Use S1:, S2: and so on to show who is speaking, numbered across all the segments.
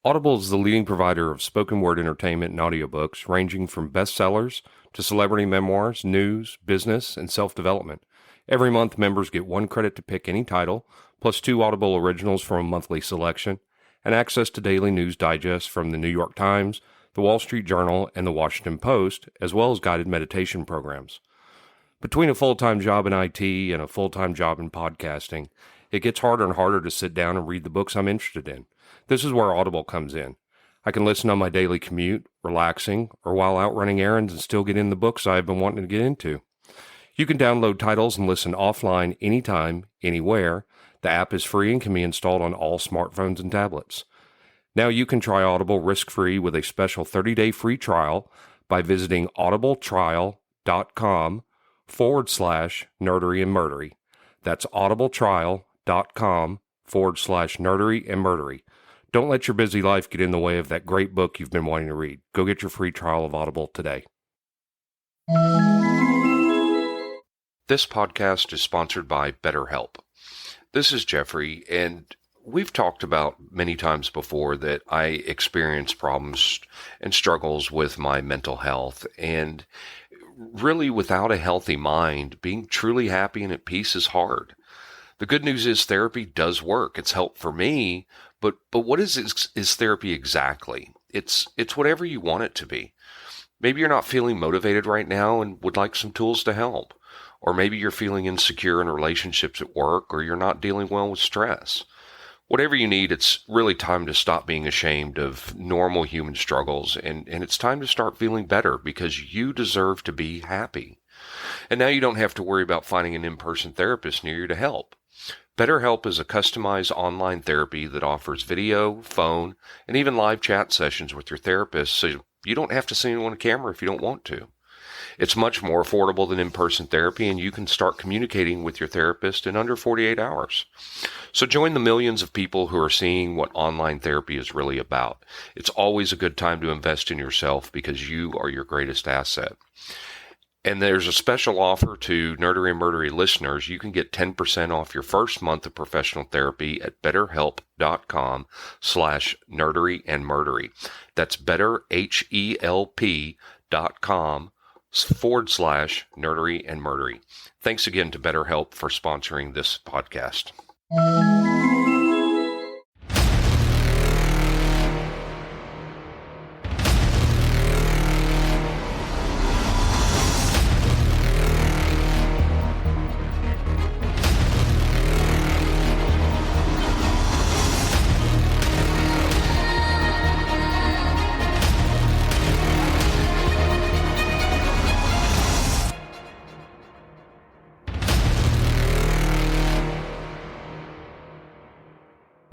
S1: Audible is the leading provider of spoken word entertainment and audiobooks, ranging from bestsellers to celebrity memoirs, news, business, and self-development. Every month, members get 1 credit to pick any title, plus 2 Audible originals from a monthly selection, and access to daily news digests from the New York Times, the Wall Street Journal, and the Washington Post, as well as guided meditation programs. Between a full-time job in IT and a full-time job in podcasting, it gets harder and harder to sit down and read the books I'm interested in. This is where Audible comes in. I can listen on my daily commute, relaxing, or while out running errands and still get in the books I've been wanting to get into. You can download titles and listen offline anytime, anywhere. The app is free and can be installed on all smartphones and tablets. Now you can try Audible risk-free with a special 30-day free trial by visiting audibletrial.com/nerdery and murdery. That's audibletrial.com/nerdery and murdery. Don't let your busy life get in the way of that great book you've been wanting to read. Go get your free trial of Audible today. This podcast is sponsored by BetterHelp. This is Geoffrey, and we've talked about many times before that I experience problems and struggles with my mental health. And really, without a healthy mind, being truly happy and at peace is hard. The good news is therapy does work. It's helped for me, but what is therapy exactly? It's whatever you want it to be. Maybe you're not feeling motivated right now and would like some tools to help. Or maybe you're feeling insecure in relationships at work, or you're not dealing well with stress. Whatever you need, it's really time to stop being ashamed of normal human struggles, and it's time to start feeling better because you deserve to be happy. And now you don't have to worry about finding an in-person therapist near you to help. BetterHelp is a customized online therapy that offers video, phone, and even live chat sessions with your therapist, so you don't have to see anyone on camera if you don't want to. It's much more affordable than in-person therapy, and you can start communicating with your therapist in under 48 hours. So join the millions of people who are seeing what online therapy is really about. It's always a good time to invest in yourself because you are your greatest asset. And there's a special offer to Nerdery and Murdery listeners. You can get 10% off your first month of professional therapy at betterhelp.com/nerdery and murdery. That's betterhelp.com/nerdery and murdery. Thanks again to BetterHelp for sponsoring this podcast.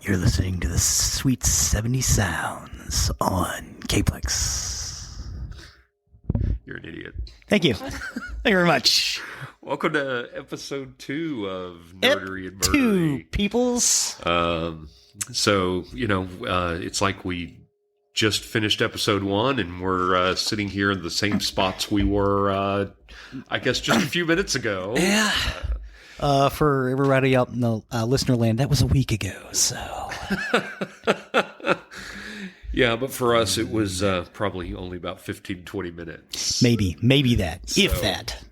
S2: You're listening to the sweet 70 sounds on K-Plex.
S1: You're an idiot.
S2: Thank you. Thank you very much.
S1: Welcome to episode 2 of Nerdery and Murdery.
S2: 2 peoples.
S1: It's like we just finished episode 1 and we're sitting here in the same spots we were, I guess, just a few minutes ago.
S2: Yeah. For everybody out in the listener land, that was a week ago, so.
S1: Yeah, but for us, it was probably only about 15, 20 minutes.
S2: Maybe that, if that.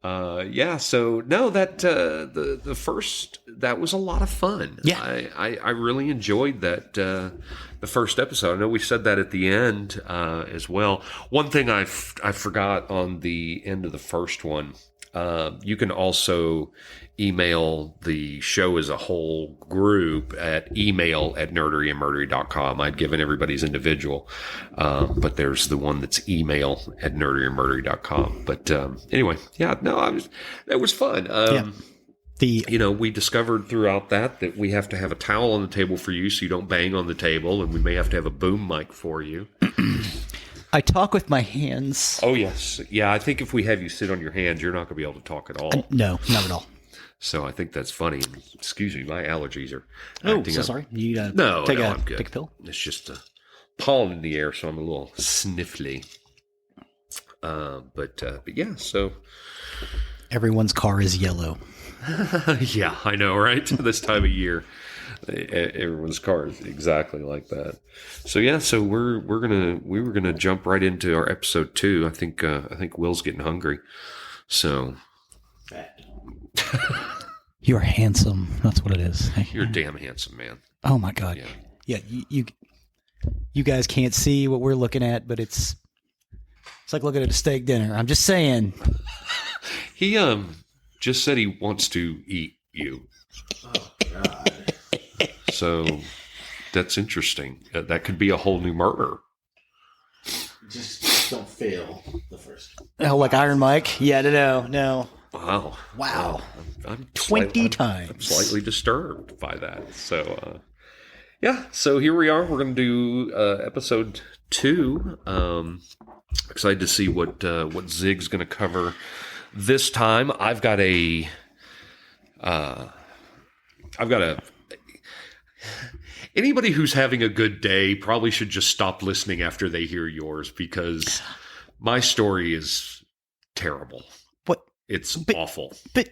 S1: The first, that was a lot of fun.
S2: Yeah.
S1: I really enjoyed that, the first episode. I know we said that at the end as well. One thing I forgot on the end of the first one, you can also email the show as a whole group at email@nerderyandmurdery.com. I'd given everybody's individual, but there's the one that's email@nerderyandmurdery.com. But anyway, that was fun. We discovered throughout that we have to have a towel on the table for you so you don't bang on the table, and we may have to have a boom mic for you.
S2: I talk with my hands.
S1: Oh, yes. Yeah, I think if we have you sit on your hands, you're not going to be able to talk at all.
S2: No, not at all.
S1: So I think that's funny. Excuse me, my allergies are
S2: acting up. Sorry. You
S1: I'm good.
S2: Take a pill?
S1: It's just pollen in the air, so I'm a little sniffly. But yeah, so...
S2: Everyone's car is yellow.
S1: Yeah, I know, right? This time of year. Everyone's car is exactly like that. So yeah, so we were gonna jump right into our episode 2. I think Will's getting hungry. So
S2: You're handsome. That's what it is.
S1: you're damn handsome, man.
S2: Oh my God. Yeah. You guys can't see what we're looking at, but it's like looking at a steak dinner. I'm just saying.
S1: He just said he wants to eat you.
S3: Oh, God.
S1: So that's interesting. That could be a whole new murder.
S3: Just don't fail the first.
S2: Oh, like Iron Mike? Yeah, no.
S1: Wow. I'm
S2: 20 times.
S1: I'm slightly disturbed by that. So, yeah. So here we are. We're going to do episode 2. Excited to see what Zig's going to cover this time. I've got a. Anybody who's having a good day probably should just stop listening after they hear yours, because my story is terrible.
S2: What?
S1: It's awful.
S2: But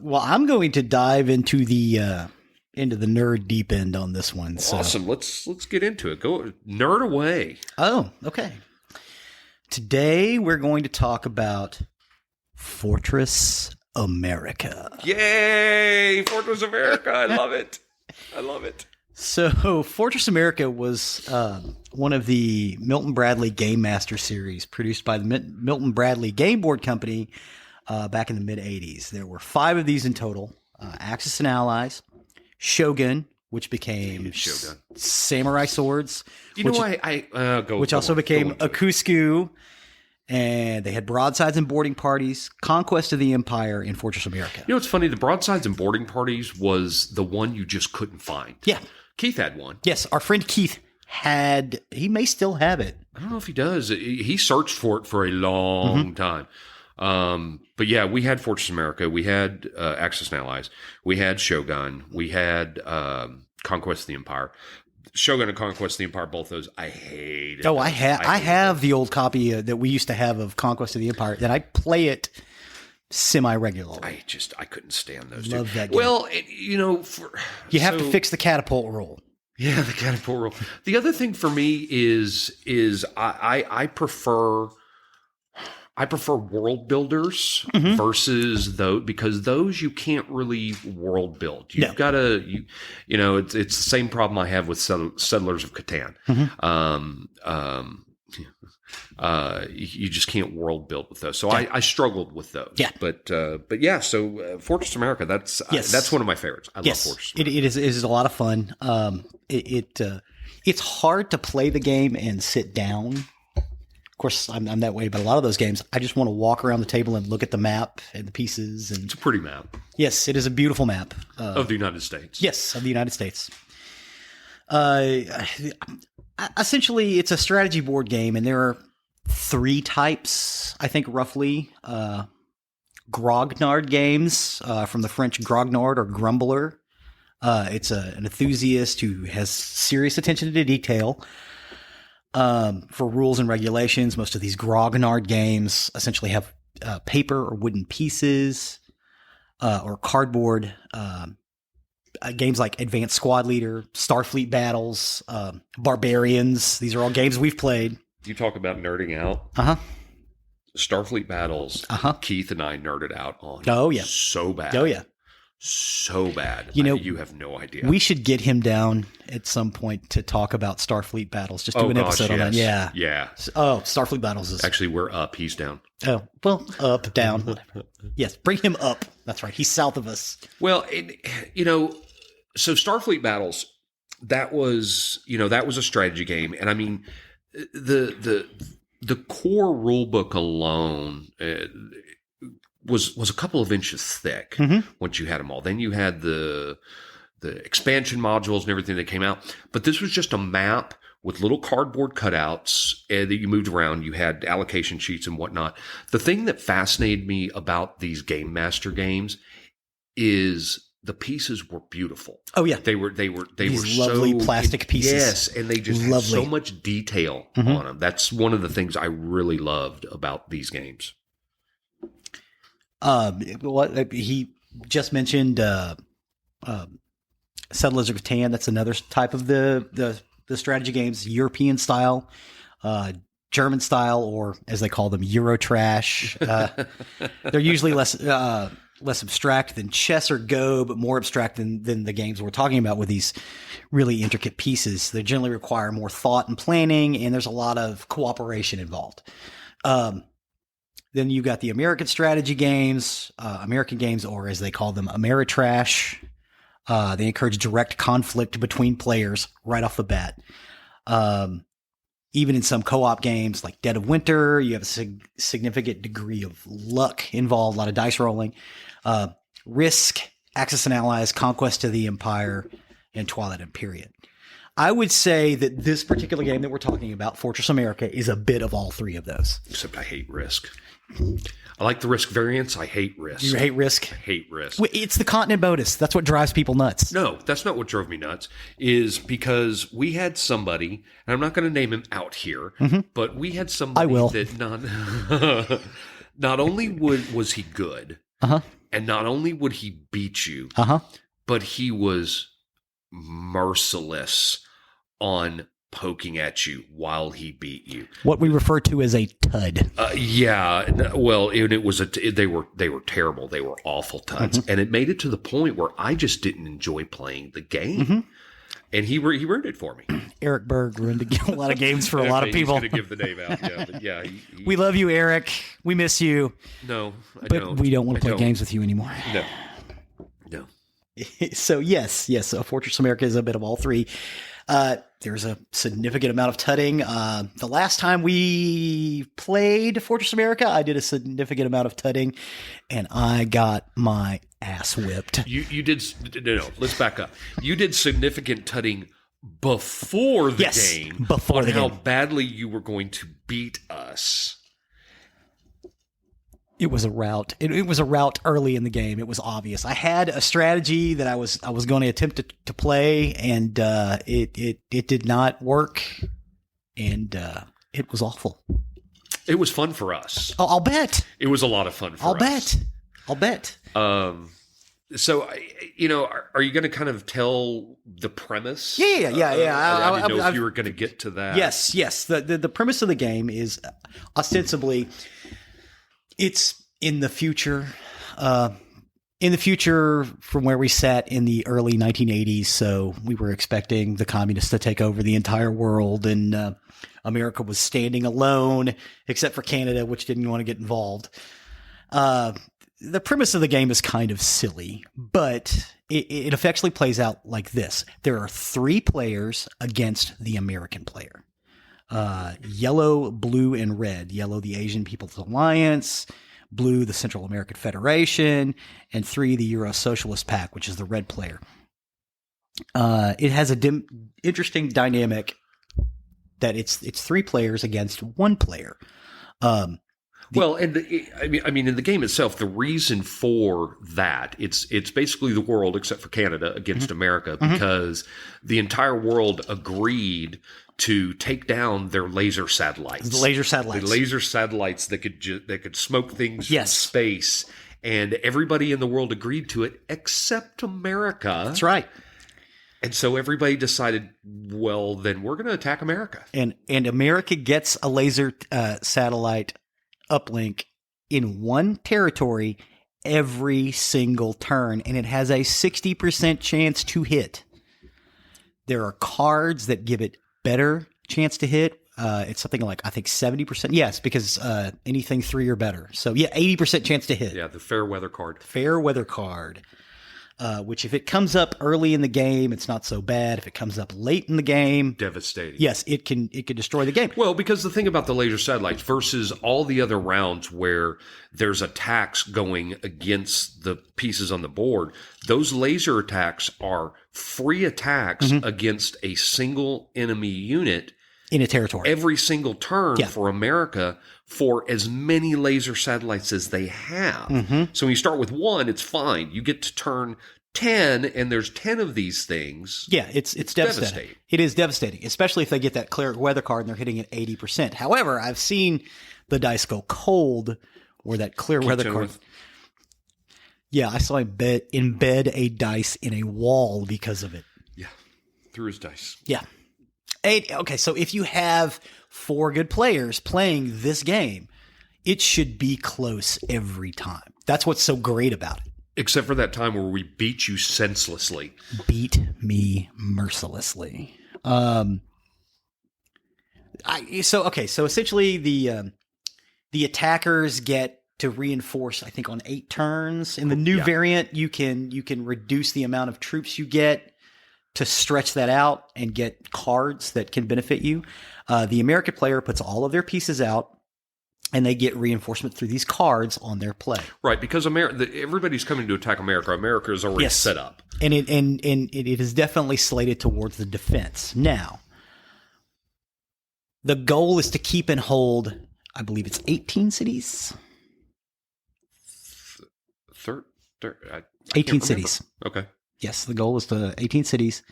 S2: well, I'm going to dive into the nerd deep end on this one. So.
S1: Awesome. Let's get into it. Go nerd away.
S2: Oh, okay. Today we're going to talk about Fortress America.
S1: Yay! Fortress America. I love it.
S2: So, Fortress America was one of the Milton Bradley Game Master series produced by the Milton Bradley Game Board Company back in the mid-'80s. There were 5 of these in total. Axis and Allies, Shogun, which became
S1: Shogun.
S2: Samurai Swords.
S1: Which
S2: also became Akusku. And they had broadsides and boarding parties, Conquest of the Empire, and Fortress America.
S1: You know what's funny? The broadsides and boarding parties was the one you just couldn't find.
S2: Yeah.
S1: Keith had one.
S2: Yes, our friend Keith he may still have it.
S1: I don't know if he does. He searched for it for a long time. But yeah, we had Fortress America. We had Axis and Allies. We had Shogun. We had Conquest of the Empire. Shogun and Conquest of the Empire, both those, I hated.
S2: Oh, I have the old copy that we used to have of Conquest of the Empire, and I play it semi-regularly.
S1: I couldn't stand those.
S2: Love that game.
S1: Well, you
S2: have to fix the catapult rule.
S1: Yeah, the catapult rule. The other thing for me is I prefer world builders versus those, because those you can't really world build. You've got to, it's the same problem I have with Settlers of Catan. You just can't world build with those. So I struggled with those. Yeah. But yeah, so Fortress America, that's one of my favorites. I love Fortress America.
S2: It is a lot of fun. It's hard to play the game and sit down. Of course, I'm that way, but a lot of those games, I just want to walk around the table and look at the map and the pieces. And
S1: it's a pretty map.
S2: Yes, it is a beautiful map.
S1: Of the United States.
S2: Yes, of the United States. Essentially, it's a strategy board game, and there are 3 types, I think, roughly. Grognard games, from the French grognard or grumbler. It's an enthusiast who has serious attention to detail. For rules and regulations, most of these grognard games essentially have paper or wooden pieces or cardboard. Games like Advanced Squad Leader, Starfleet Battles, Barbarians. These are all games we've played.
S1: You talk about nerding out. Starfleet Battles. Keith and I nerded out on.
S2: Oh, yeah.
S1: So bad.
S2: Oh, yeah.
S1: So bad. You have no idea.
S2: We should get him down at some point to talk about Starfleet Battles. Just do an episode on that. Yeah.
S1: Yeah.
S2: Oh, Starfleet Battles is...
S1: Actually, we're up. He's down.
S2: Oh, well, up, down, whatever. Yes, bring him up. That's right. He's south of us.
S1: Well, so Starfleet Battles, that was a strategy game. And I mean, the core rule book alone was a couple of inches thick once you had them all. Then you had the expansion modules and everything that came out. But this was just a map with little cardboard cutouts that you moved around. You had allocation sheets and whatnot. The thing that fascinated me about these Game Master games is the pieces were beautiful.
S2: Oh yeah,
S1: they were
S2: these lovely plastic pieces.
S1: Yes, and they just had so much detail on them. That's one of the things I really loved about these games.
S2: What he just mentioned, Settlers of Catan, that's another type of the strategy games, European style, German style, or as they call them, Eurotrash. They're usually less abstract than chess or Go, but more abstract than the games we're talking about with these really intricate pieces. They generally require more thought and planning, and there's a lot of cooperation involved. Then you got the American strategy games, or as they call them, Ameritrash. They encourage direct conflict between players right off the bat. Even in some co-op games like Dead of Winter, you have a significant degree of luck involved, a lot of dice rolling. Risk, Axis and Allies, Conquest of the Empire, and Twilight Imperium. I would say that this particular game that we're talking about, Fortress America, is a bit of all three of those.
S1: Except I hate Risk. I like the Risk variants. I hate Risk.
S2: You hate Risk?
S1: I hate Risk.
S2: It's the continent bonus. That's what drives people nuts.
S1: No, that's not what drove me nuts. Is because we had somebody, and I'm not going to name him out here, but we had somebody
S2: I will.
S1: that not only was he good, and not only would he beat you, but he was merciless on poking at you while he beat you.
S2: What we refer to as a tud.
S1: Yeah. Well, it was they were terrible. They were awful tuds, and it made it to the point where I just didn't enjoy playing the game. And he ruined it for me.
S2: Eric Berg ruined a lot of games for a lot of people.
S1: He's going to give the name out. Yeah, but yeah.
S2: We love you, Eric. We miss you.
S1: No, I
S2: but
S1: don't.
S2: We don't want to play games with you anymore.
S1: No.
S2: So yes. Fortress America is a bit of all three. There's a significant amount of tutting. The last time we played Fortress America, I did a significant amount of tutting, and I got my ass whipped.
S1: You did no. Let's back up. You did significant tutting before the game.
S2: Before the
S1: how
S2: game.
S1: badly you were going to beat us.
S2: It was a rout. It was a rout early in the game. It was obvious. I had a strategy that I was going to attempt to play, and it did not work, and it was awful.
S1: It was fun for us.
S2: I'll bet.
S1: It was a lot of fun for us.
S2: I'll bet.
S1: So, are you going to kind of tell the premise?
S2: Yeah.
S1: I didn't know if you were going to get to that.
S2: Yes. The premise of the game is ostensibly it's in the future. From where we sat in the early 1980s, so we were expecting the communists to take over the entire world, and America was standing alone, except for Canada, which didn't want to get involved. The premise of the game is kind of silly, but it effectively plays out like this. There are 3 players against the American player. Yellow, blue, and red. Yellow, the Asian People's Alliance. Blue, the Central American Federation. And 3, the Euro Socialist Pact, which is the red player. It has a interesting dynamic that it's 3 players against 1 player. In the game itself, the reason for that, it's basically the world except for Canada against America, because the entire world agreed to take down their laser satellites. The laser satellites
S1: that could smoke things from space, and everybody in the world agreed to it except America.
S2: That's right.
S1: And so everybody decided, well, then we're going to attack America. And
S2: America gets a laser satellite uplink in one territory every single turn, and it has a 60% chance to hit. There are cards that give it better chance to hit. It's something like, I think 70%. Yes, because anything 3 or better. So 80% chance to hit.
S1: Yeah, the fair weather card.
S2: Which if it comes up early in the game, it's not so bad. If it comes up late in the game,
S1: devastating.
S2: Yes, it can destroy the game.
S1: Well, because the thing about the laser satellites versus all the other rounds where there's attacks going against the pieces on the board, those laser attacks are free attacks against a single enemy unit
S2: in a territory
S1: every single turn for America for as many laser satellites as they have. So when you start with 1, it's fine. You get to turn 10 and there's 10 of these things.
S2: Yeah, it's devastating. It is devastating, especially if they get that clear weather card and they're hitting at 80%. However, I've seen the dice go cold where that clear weather card. Yeah, I saw him embed a dice in a wall because of it.
S1: Yeah, threw his dice.
S2: Yeah. Okay, so if you have 4 good players playing this game, it should be close every time. That's what's so great about it.
S1: Except for that time where we beat you senselessly.
S2: Beat me mercilessly. So essentially the attackers get to reinforce, I think, on 8 turns. In the new variant, you can reduce the amount of troops you get to stretch that out and get cards that can benefit you. The American player puts all of their pieces out, and they get reinforcement through these cards on their play.
S1: Right, because everybody's coming to attack America. America is already set up.
S2: And it is definitely slated towards the defense. Now, the goal is to keep and hold, I believe it's 18 cities. 18 cities.
S1: Okay.
S2: Yes, the goal is to 18 cities.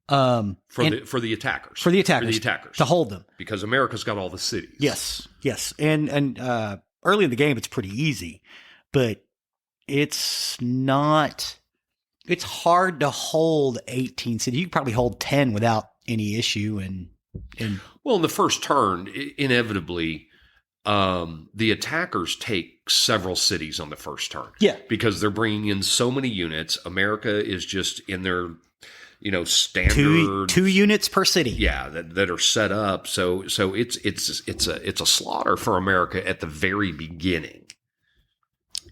S1: For the attackers.
S2: For the attackers. To hold them.
S1: Because America's got all the cities.
S2: Yes. And early in the game, it's pretty easy. But it's hard to hold 18 cities. You can probably hold 10 without any issue.
S1: Well, in the first turn, inevitably, the attackers take several cities on the first turn.
S2: Yeah.
S1: Because they're bringing in so many units. America is just in their, standard
S2: 2 units per city.
S1: Yeah, that are set up. So it's a slaughter for America at the very beginning.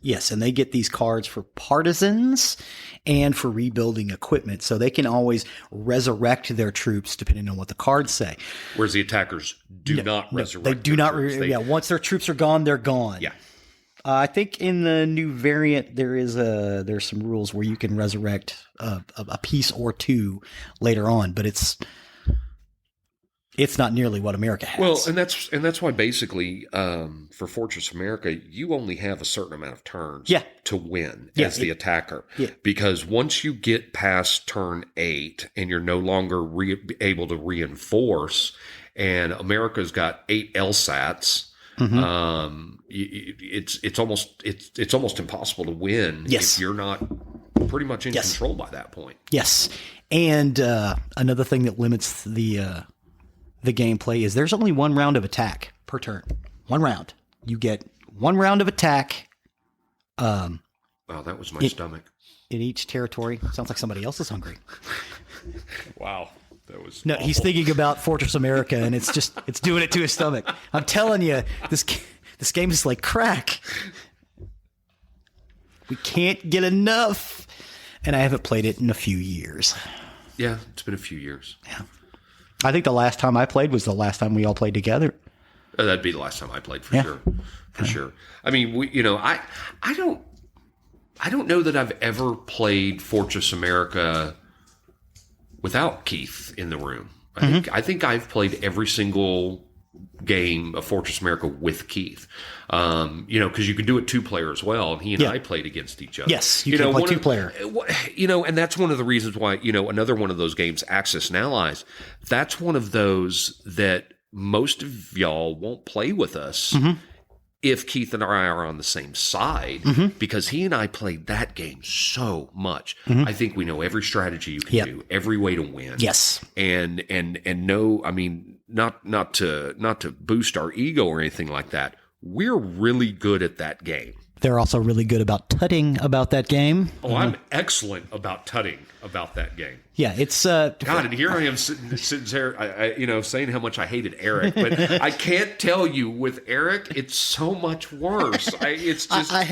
S2: Yes, and they get these cards for partisans and for rebuilding equipment, so they can always resurrect their troops depending on what the cards say.
S1: Whereas the attackers do not resurrect.
S2: They do not. Once their troops are gone, they're gone.
S1: Yeah.
S2: I think in the new variant there's some rules where you can resurrect a piece or 2 later on, but it's not nearly what America has.
S1: Well, and that's why basically for Fortress America, you only have a certain amount of turns to win as the attacker. Yeah. Because once you get past turn 8 and you're no longer able to reinforce, and America's got 8 LSATs, it's almost impossible to win if you're not pretty much in control by that point. Yes,
S2: and another thing that limits the gameplay is there's only 1 round of attack per turn. 1 round. You get 1 round of attack.
S1: Wow, that was my stomach.
S2: In each territory. Sounds like somebody else is hungry.
S1: Wow. That was
S2: no, awful. He's thinking about Fortress America, and it's doing it to his stomach. I'm telling you, this game is like crack. We can't get enough. And I haven't played it in a few years.
S1: Yeah, it's been a few years.
S2: Yeah. I think the last time I played was the last time we all played together.
S1: That'd be the last time I played for sure. For sure. I mean, I don't know that I've ever played Fortress America without Keith in the room. I think I've played every single game of Fortress America with Keith. Because you can do it 2-player as well, and he and I played against each other.
S2: Yes, you can play 2-player.
S1: And that's one of the reasons why, another one of those games, Axis and Allies, that's one of those that most of y'all won't play with us if Keith and I are on the same side, because he and I played that game so much. I think we know every strategy you can do, every way to win.
S2: Yes.
S1: And no, I mean, not to boost our ego or anything like that. We're really good at that game.
S2: They're also really good about tutting about that game.
S1: Oh, I'm excellent about tutting about that game.
S2: Yeah, it's
S1: God, and here I am sitting there, saying how much I hated Eric, but I can't tell you with Eric, it's so much worse. It's just
S2: I've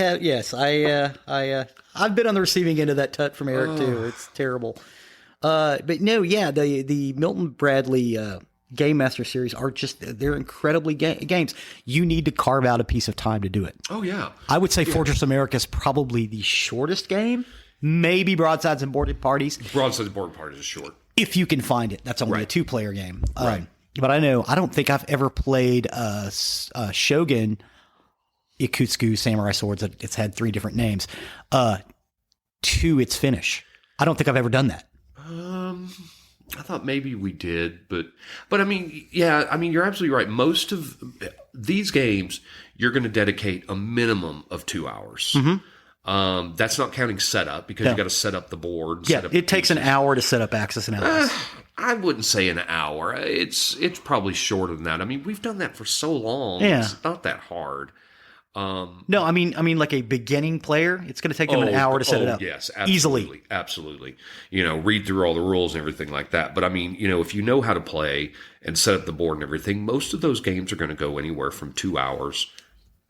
S2: been on the receiving end of that tut from Eric too. It's terrible. But no, the Milton Bradley Game Master series they're incredibly games. You need to carve out a piece of time to do it.
S1: Oh yeah.
S2: I would say Fortress America is probably the shortest game. Maybe Broadsides and Boarded Parties.
S1: Broadsides and Boarded Parties is short.
S2: If you can find it. That's only a 2-player game.
S1: Right.
S2: But I don't think I've ever played Shogun Ikutsuku Samurai Swords. It's had 3 different names. To its finish. I don't think I've ever done that.
S1: I thought maybe we did, but I mean, you're absolutely right. Most of these games, you're going to dedicate a minimum of 2 hours. That's not counting setup because
S2: No.
S1: you got to set up the board.
S2: Yeah,
S1: set up
S2: it takes an
S1: pieces.
S2: hour to set up Axis and Allies.
S1: I wouldn't say an hour. It's probably shorter than that. I mean, we've done that for so long.
S2: Yeah.
S1: It's not that hard.
S2: No, I mean, like a beginning player, it's going to take them an hour to set it up.
S1: Yes,
S2: Easily.
S1: absolutely, absolutely. Read through all the rules and everything like that. But I mean, if you know how to play and set up the board and everything, most of those games are going to go anywhere from 2 hours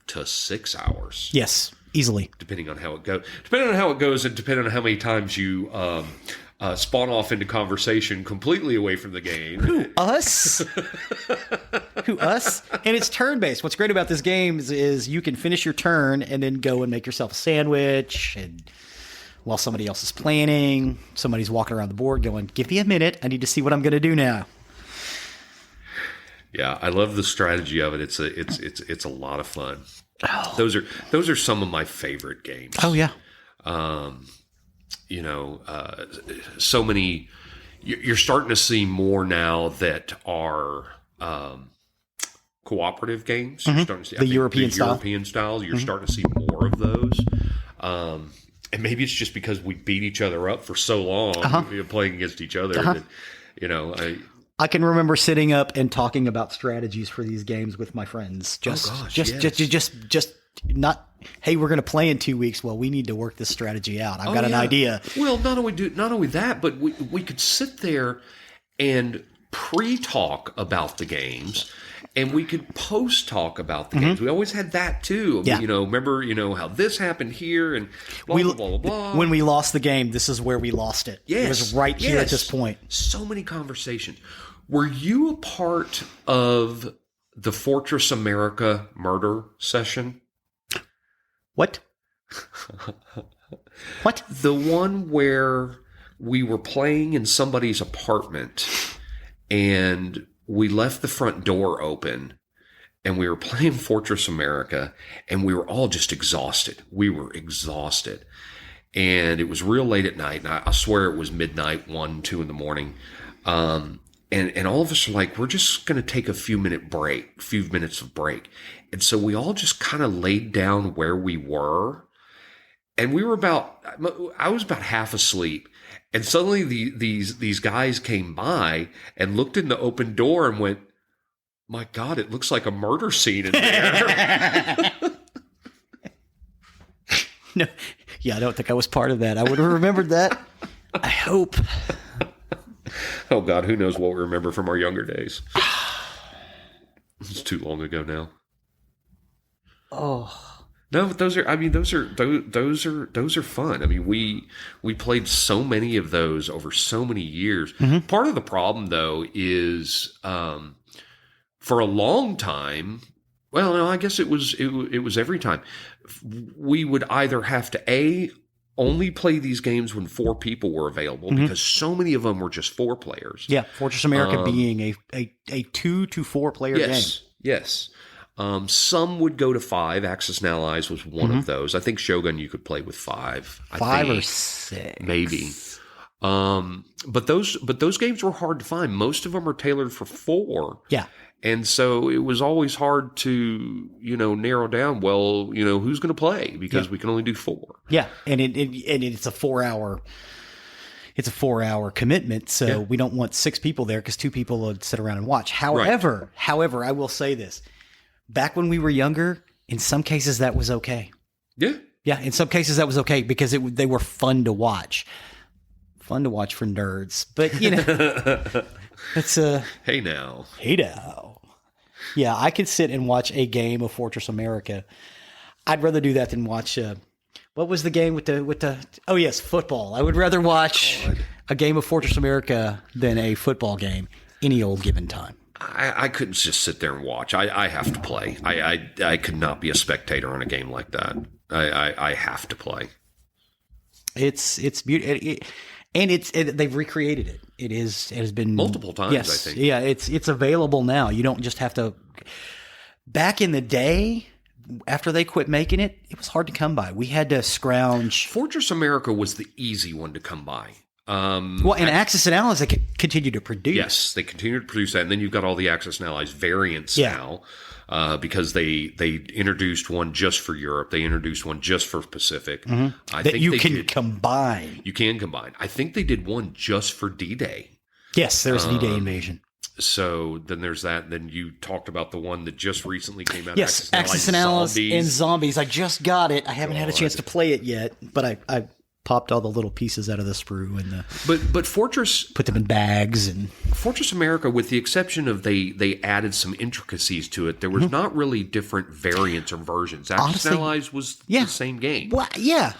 S1: to 6 hours.
S2: Yes, easily.
S1: Depending on how it goes. Depending on how it goes, and depending on how many times you spawn off into conversation completely away from the game.
S2: Who, us? Who, us? And it's turn-based. What's great about this game is you can finish your turn and then go and make yourself a sandwich. And while somebody else is planning, somebody's walking around the board going, give me a minute. I need to see what I'm going to do now.
S1: Yeah, I love the strategy of it. It's a lot of fun.
S2: Oh.
S1: Those are some of my favorite games.
S2: Oh, yeah.
S1: So many. You're starting to see more now that are cooperative games. You're starting to see,
S2: The European style.
S1: European styles. You're starting to see more of those. And maybe it's just because we beat each other up for so long, playing against each other. That,
S2: I can remember sitting up and talking about strategies for these games with my friends. Just not, hey, we're going to play in 2 weeks. Well, we need to work this strategy out. I've got an idea.
S1: Well, not only that, but we could sit there and pre-talk about the games, and we could post-talk about the games. We always had that too.
S2: Yeah.
S1: Remember, how this happened here and blah, blah, blah, blah, blah.
S2: When we lost the game, this is where we lost it.
S1: Yes,
S2: it was right here at this point.
S1: So many conversations. Were you a part of the Fortress America murder session?
S2: What? What?
S1: The one where we were playing in somebody's apartment and we left the front door open and we were playing Fortress America and we were all just exhausted. We were exhausted. And it was real late at night. And I swear it was midnight, 1, 2 in the morning. And all of us are like, we're just going to take a few minutes of break. And so we all just kind of laid down where we were. And I was about half asleep. And suddenly these guys came by and looked in the open door and went, my God, it looks like a murder scene in there.
S2: No. Yeah, I don't think I was part of that. I would have remembered that. I hope.
S1: Oh, God, who knows what we remember from our younger days. It's too long ago now.
S2: Oh.
S1: No, those are fun. I mean, we played so many of those over so many years. Part of the problem, though, is for a long time. Well, no, I guess it was every time we would either have to only play these games when 4 people were available because so many of them were just 4 players.
S2: Yeah, Fortress America being a 2 to 4 player game.
S1: Yes. Some would go to 5. Axis and Allies was one of those. I think Shogun you could play with 5.
S2: 5 or 6,
S1: maybe. But those games were hard to find. Most of them are tailored for 4.
S2: Yeah.
S1: And so it was always hard to, narrow down, who's going to play because we can only do 4.
S2: Yeah. And it's a 4-hour commitment. So we don't want 6 people there because 2 people would sit around and watch. However, I will say this. Back when we were younger, in some cases that was okay.
S1: Yeah.
S2: Yeah. In some cases that was okay because they were fun to watch. Fun to watch for nerds. But, it's
S1: Hey now.
S2: Yeah, I could sit and watch a game of Fortress America. I'd rather do that than watch what was the game with the oh yes, football. I would rather watch a game of Fortress America than a football game any old given time.
S1: I couldn't just sit there and watch. I have to play. I could not be a spectator on a game like that. I have to play.
S2: It's beautiful. And they've recreated it. It has been
S1: multiple times.
S2: Yes,
S1: I think.
S2: Yeah, it's available now. You don't just have to. Back in the day, after they quit making it, it was hard to come by. We had to scrounge.
S1: Fortress America was the easy one to come by.
S2: Well, and Axis and Allies, they continue to produce.
S1: Yes, they continue to produce that, and then you've got all the Axis and Allies variants now, because they introduced one just for Europe. They introduced one just for Pacific. I
S2: that
S1: think
S2: you
S1: they
S2: can
S1: did,
S2: combine.
S1: You can combine. I think they did one just for D-Day.
S2: Yes, there's D-Day invasion.
S1: So then there's that. And then you talked about the one that just recently came out.
S2: Yes, Axis and Allies and Zombies. I just got it. I haven't had a chance to play it yet, but I popped all the little pieces out of the sprue and
S1: but Fortress
S2: put them in bags. And
S1: Fortress America, with the exception of they added some intricacies to it, there was not really different variants or versions. Axis and Allies was the same game.
S2: Well, yeah.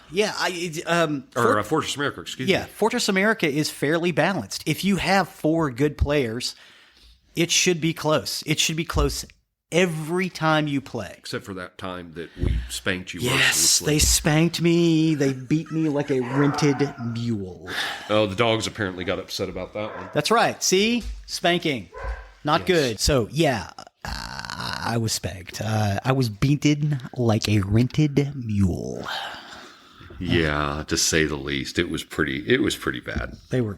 S1: Fortress America, excuse me.
S2: Yeah, Fortress America is fairly balanced. If you have 4 good players, it should be close. It should be close every time you play.
S1: Except for that time that we spanked you.
S2: Yes,
S1: mercilessly.
S2: they spanked me. They beat me like a rented mule.
S1: Oh, the dogs apparently got upset about that one.
S2: That's right. See? Spanking. Not good. So, yeah, I was spanked. I was beaten like a rented mule.
S1: Yeah, to say the least. It was pretty bad.
S2: They were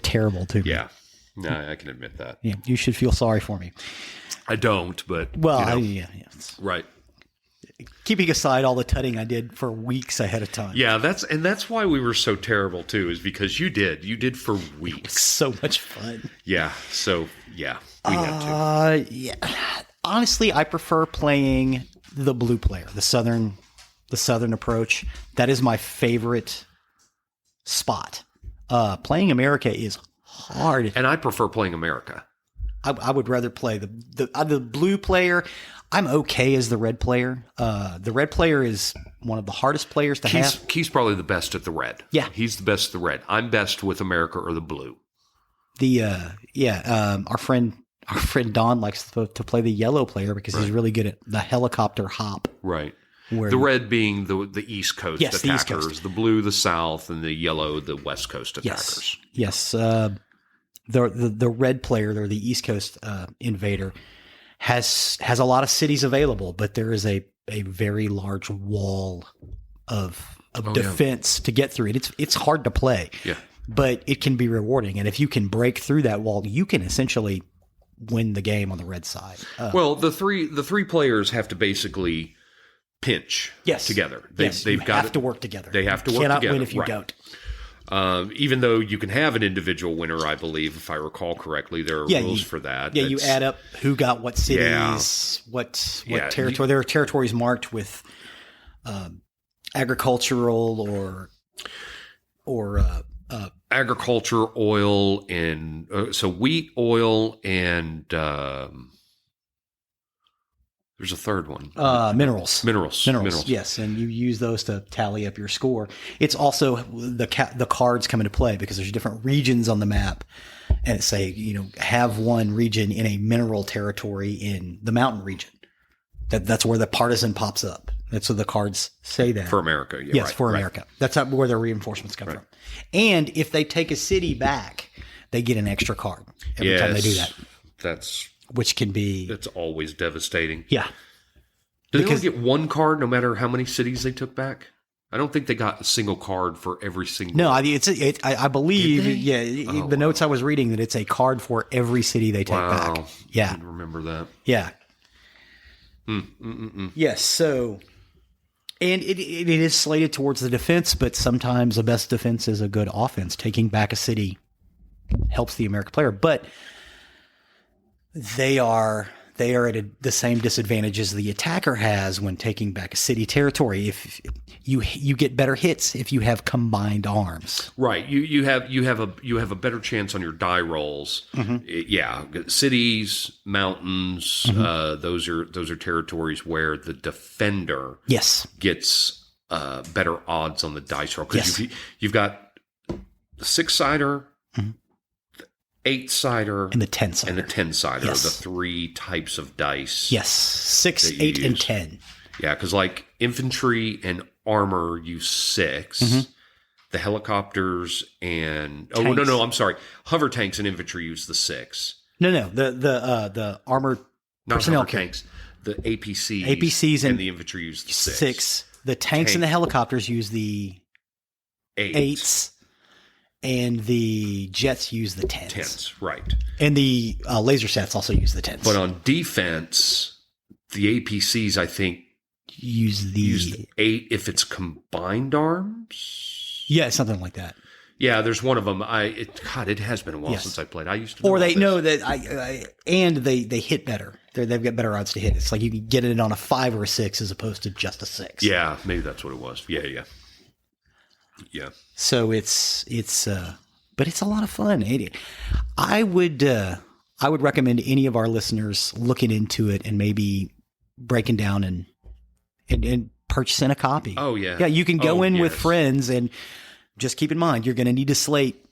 S2: terrible too.
S1: Yeah. No, I can admit that.
S2: Yeah, you should feel sorry for me.
S1: I don't, but
S2: well,
S1: yeah. Right.
S2: Keeping aside all the tutting I did for weeks ahead of time.
S1: Yeah, that's why we were so terrible too, is because you did for weeks.
S2: So much fun.
S1: Yeah. So yeah, we had to.
S2: Yeah. Honestly, I prefer playing the blue player, the southern approach. That is my favorite spot. Playing America is hard,
S1: and I prefer playing America.
S2: I would rather play the blue player. I'm okay as the red player. The red player is one of the hardest players to have.
S1: He's probably the best at the red.
S2: Yeah,
S1: he's the best at the red. I'm best with America or the blue.
S2: Our friend Don likes to play the yellow player because he's really good at the helicopter hop.
S1: Right. The red being the East Coast attackers,
S2: the East Coast.
S1: The blue the South, and the yellow the West Coast attackers.
S2: Yes. The red player, or the East Coast invader, has a lot of cities available, but there is a very large wall of defense to get through it. It's hard to play, but it can be rewarding, and if you can break through that wall, you can essentially win the game on the red side.
S1: Well, the three players have to basically pinch together. They've got
S2: to work together.
S1: They have to work
S2: together. You
S1: together.
S2: cannot win if you don't.
S1: Even though you can have an individual winner, I believe, if I recall correctly, there are rules for that.
S2: Yeah, you add up who got what cities, what territory. There are territories marked with agricultural or
S1: agriculture, oil, and so wheat, oil, and there's a third one.
S2: Minerals.
S1: Minerals.
S2: Yes, and you use those to tally up your score. It's also the cards come into play because there's different regions on the map, and it say have one region in a mineral territory in the mountain region. That's where the partisan pops up. That's what the cards say that
S1: for America. Yeah,
S2: yes, for America. That's where their reinforcements come from. And if they take a city back, they get an extra card every time they do that. Which can be...
S1: That's always devastating.
S2: Yeah.
S1: Do they only get one card no matter how many cities they took back? I don't think they got a single card for every single...
S2: No, I believe, the notes I was reading, that it's a card for every city they take back. Yeah.
S1: I didn't remember that.
S2: Yeah. Yes, so... And it is slated towards the defense, but sometimes the best defense is a good offense. Taking back a city helps the American player, but... They are at the same disadvantage as the attacker has when taking back a city territory. If you get better hits if you have combined arms,
S1: right? You have a better chance on your die rolls. Yeah, cities, mountains. Those are territories where the defender gets better odds on the dice roll because you've got the 6-sider. 8-sider
S2: and the 10-sider.
S1: And the 10-sider, the 3 types of dice.
S2: Yes, 6, 8, and 10.
S1: Yeah, because like infantry and armor use 6. The helicopters and
S2: tanks.
S1: I'm sorry, hover tanks and infantry use the 6.
S2: No, the armored personnel
S1: tanks. The APCs and the infantry use the 6.
S2: The tanks and the helicopters use the 8s. and the jets use the 10s.
S1: 10s, right.
S2: And the laser sets also use the 10s.
S1: But on defense, the APCs, I think,
S2: use the
S1: 8 if it's combined arms.
S2: Yeah, something like that.
S1: Yeah, there's one of them. It has been a while since I played. I used to know
S2: or they
S1: all
S2: know
S1: this.
S2: that and they hit better. They've got better odds to hit. It's like you can get it on a 5 or a 6 as opposed to just a 6.
S1: Yeah, maybe that's what it was. Yeah.
S2: So it's but it's a lot of fun. I would recommend any of our listeners looking into it and maybe breaking down and purchasing a copy.
S1: Oh yeah.
S2: Yeah, you can go in with friends, and just keep in mind you're going to need to slate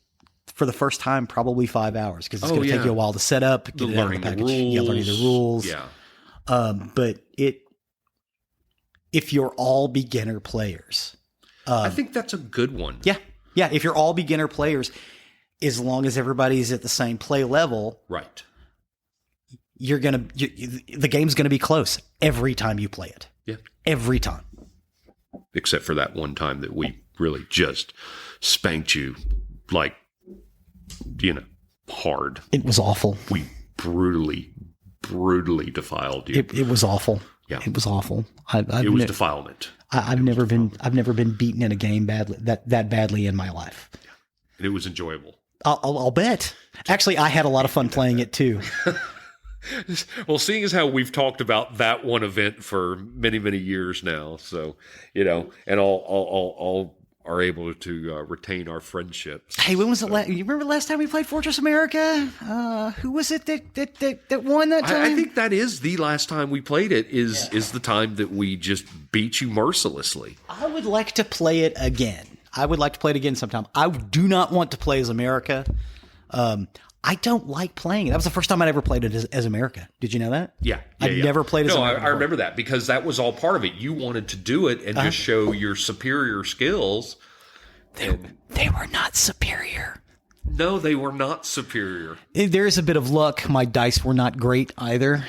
S2: for the first time probably 5 hours because it's going to take you a while to set up, get it out of the package. Learning the rules.
S1: Yeah.
S2: But if you're all beginner players, I
S1: think that's a good one.
S2: Yeah. If you're all beginner players, as long as everybody's at the same play level,
S1: right,
S2: the game's gonna be close every time you play it.
S1: Yeah,
S2: every time,
S1: except for that one time that we really just spanked you, like, hard.
S2: It was awful.
S1: We brutally defiled you.
S2: It was awful.
S1: Yeah,
S2: it was awful.
S1: It was defilement.
S2: I've never been beaten in a game badly that badly in my life.
S1: Yeah. And it was enjoyable.
S2: I'll bet. Actually, I had a lot of fun playing it too.
S1: Well, seeing as how we've talked about that one event for many, many years now, so and all are able to retain our friendships.
S2: Hey, when was you remember the last time we played Fortress America? Who was it that won that time?
S1: I think that is the last time we played it. Is the time that we just beat you mercilessly.
S2: I would like to play it again. I would like to play it again sometime. I do not want to play as America. I don't like playing it. That was the first time I'd ever played it as America. Did you know that?
S1: Yeah.
S2: I'd never played as America.
S1: I remember that because that was all part of it. You wanted to do it and just show your superior skills.
S2: They were not superior.
S1: No, they were not superior.
S2: There is a bit of luck. My dice were not great either.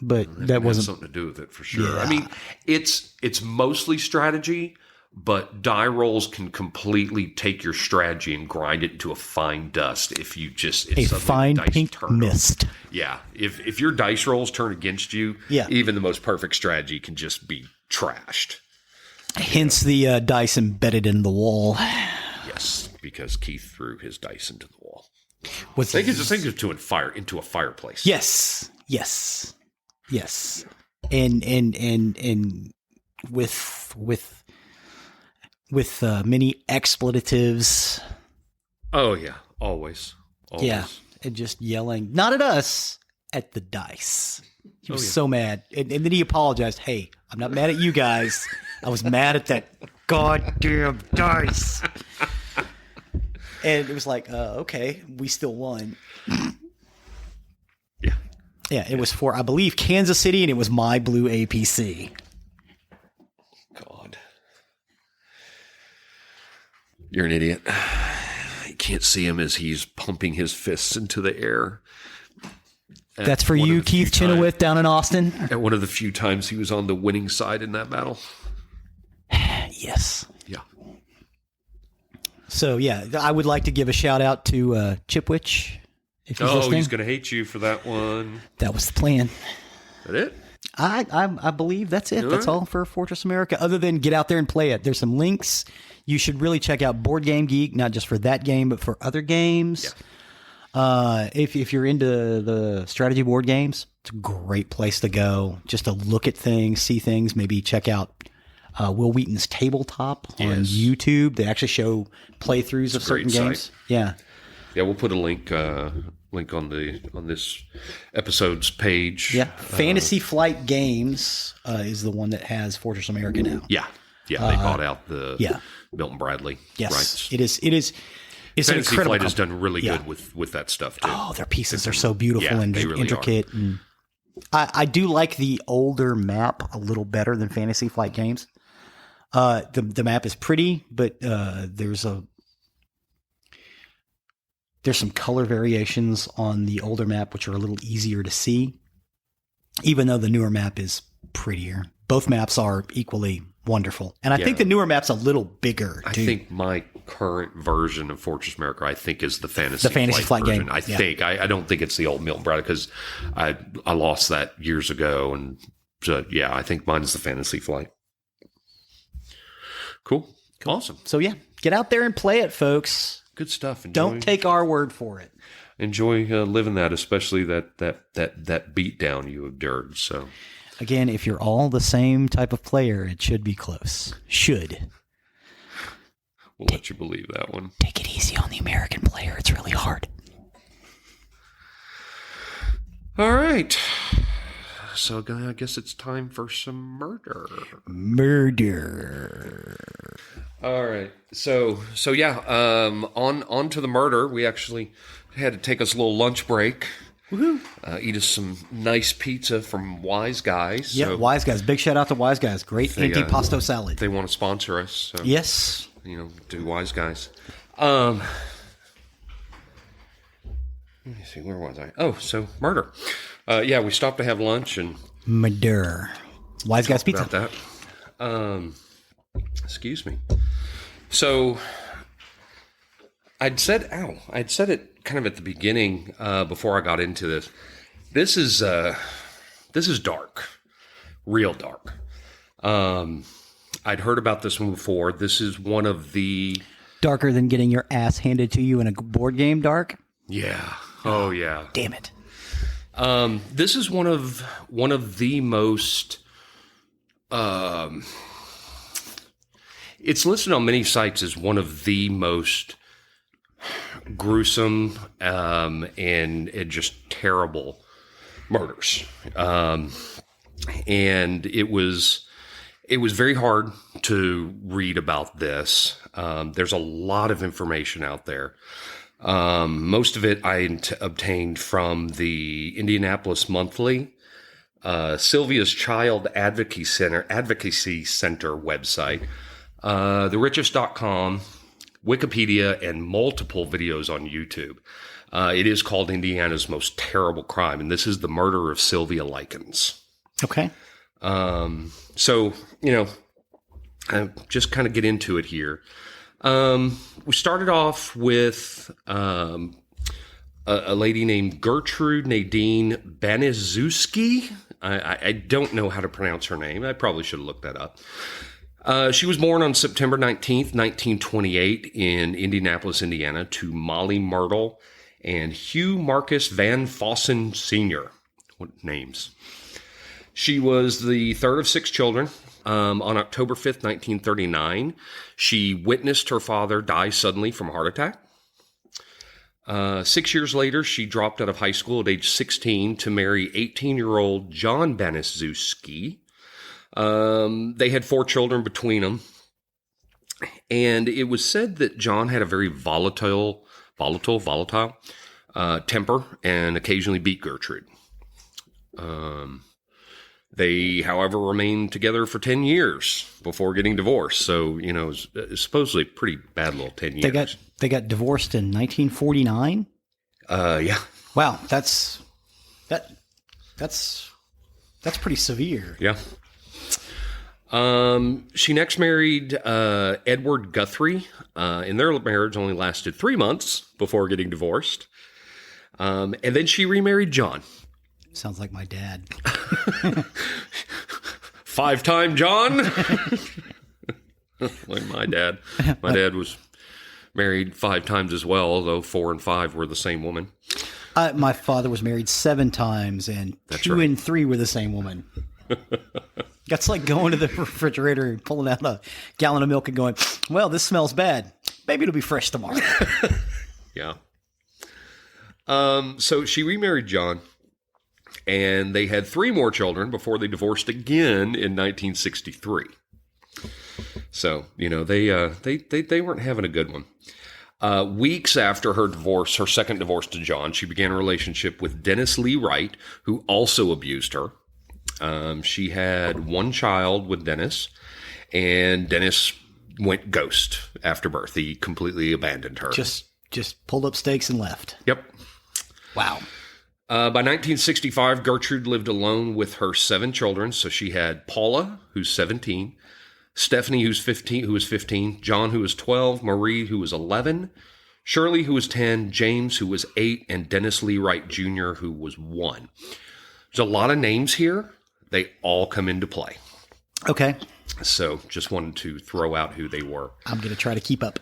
S2: But that wasn't
S1: something to do with it for sure.
S2: Yeah.
S1: I mean, it's mostly strategy, but die rolls can completely take your strategy and grind it into a fine dust if you just
S2: a fine pink mist.
S1: Yeah, if your dice rolls turn against you, even the most perfect strategy can just be trashed.
S2: Hence the dice embedded in the wall.
S1: Yes, because Keith threw his dice into the wall.
S2: Think
S1: into a fireplace.
S2: Yes. And with many expletives.
S1: Oh yeah, always.
S2: Yeah, and just yelling, not at us, at the dice. He was so mad, and then he apologized. Hey, I'm not mad at you guys. I was mad at that goddamn dice. And it was like, okay, we still won. Yeah, it was for, I believe, Kansas City, and it was my blue APC.
S1: God. You're an idiot. You can't see him as he's pumping his fists into the air.
S2: That's for you, Keith Chenoweth, down in Austin.
S1: At one of the few times he was on the winning side in that battle.
S2: Yes.
S1: Yeah.
S2: So, yeah, I would like to give a shout out to Chipwich. If he's listening.
S1: He's going to hate you for that one.
S2: That was the plan.
S1: Is that it?
S2: I believe that's it. That's all for Fortress America, other than get out there and play it. There's some links. You should really check out Board Game Geek, not just for that game, but for other games. Yeah. If you're into the strategy board games, it's a great place to go just to look at things, see things, maybe check out Will Wheaton's Tabletop on YouTube. They actually show playthroughs of certain games.
S1: Site.
S2: Yeah.
S1: Yeah, we'll put a link on this episode's page.
S2: Yeah, Fantasy Flight Games is the one that has Fortress America now.
S1: Yeah, they bought out the Milton Bradley rights.
S2: It is. It's
S1: Fantasy
S2: incredible.
S1: Flight has done really good with that stuff too.
S2: Oh, their pieces are so beautiful and
S1: really
S2: intricate. And I do like the older map a little better than Fantasy Flight Games. The map is pretty, but there's some color variations on the older map, which are a little easier to see, even though the newer map is prettier. Both maps are equally wonderful. And I think the newer map's a little bigger, too.
S1: I think my current version of Fortress America, I think, is the Fantasy
S2: Flight
S1: version.
S2: game.
S1: I think. I don't think it's the old Milton Bradley because I lost that years ago. And so, I think mine is the Fantasy Flight. Cool. Awesome.
S2: So, get out there and play it, folks.
S1: Good stuff.
S2: Don't take our word for it.
S1: Enjoy living that, especially that beat down you endured. So,
S2: again, if you're all the same type of player, it should be close. Should.
S1: We'll let you believe that one.
S2: Take it easy on the American player. It's really hard.
S1: All right. So I guess it's time for some murder. All right. So on to the murder. We actually had to take us a little lunch break.
S2: Woohoo!
S1: Eat us some nice pizza from Wise Guys.
S2: Yeah,
S1: so
S2: Wise Guys. Big shout out to Wise Guys. Great antipasto salad.
S1: They want to sponsor us. So,
S2: yes.
S1: Do Wise Guys. Let me see. Where was I? Oh, so murder. We stopped to have lunch and
S2: murder. Wise Guys Pizza.
S1: About that. Excuse me. So I'd said it kind of at the beginning before I got into this. This is dark, real dark. I'd heard about this one before. This is one of the
S2: darker than getting your ass handed to you in a board game. Dark.
S1: Yeah. Oh yeah.
S2: Damn it.
S1: This is one of the most. It's listed on many sites as one of the most gruesome and just terrible murders. And it was very hard to read about this. There's a lot of information out there. Most of it I obtained from the Indianapolis Monthly, Sylvia's Child Advocacy Center website, therichest.com, Wikipedia, and multiple videos on YouTube. It is called Indiana's Most Terrible Crime, and this is the murder of Sylvia Likens.
S2: Okay.
S1: So, I just kind of get into it here. We started off with a lady named Gertrude Nadine Baniszewski. I don't know how to pronounce her name. I probably should have looked that up. She was born on September 19th, 1928 in Indianapolis, Indiana, to Molly Myrtle and Hugh Marcus Van Fossen Sr. What names? She was the third of 6 children. On October 5th, 1939, she witnessed her father die suddenly from a heart attack. 6 years later, she dropped out of high school at age 16 to marry 18-year-old John Baniszewski. They had 4 children between them. And it was said that John had a very volatile temper and occasionally beat Gertrude. They, however, remained together for 10 years before getting divorced. So, it was supposedly a pretty bad little 10 years.
S2: They got divorced in 1949?
S1: Yeah.
S2: Wow, that's pretty severe.
S1: Yeah. She next married Edward Guthrie, and their marriage only lasted 3 months before getting divorced. And then she remarried John.
S2: Sounds like my dad.
S1: 5-time John. Like my dad. My dad was married 5 times as well, although 4 and 5 were the same woman.
S2: My father was married 7 times, and
S1: That's
S2: 2
S1: right.
S2: and 3 were the same woman. That's like going to the refrigerator and pulling out a gallon of milk and going, well, this smells bad. Maybe it'll be fresh tomorrow.
S1: Yeah. So she remarried John, and they had 3 more children before they divorced again in 1963. So, they weren't having a good one. Weeks after her divorce, her second divorce to John, she began a relationship with Dennis Lee Wright, who also abused her. She had 1 child with Dennis, and Dennis went ghost after birth. He completely abandoned her.
S2: Just pulled up stakes and left.
S1: Yep.
S2: Wow.
S1: By 1965, Gertrude lived alone with her 7 children. So she had Paula, who's 17, Stephanie, who was 15, John, who was 12, Marie, who was 11, Shirley, who was 10, James, who was 8, and Dennis Lee Wright Jr., who was 1. There's a lot of names here. They all come into play.
S2: Okay.
S1: So just wanted to throw out who they were.
S2: I'm going to try to keep up.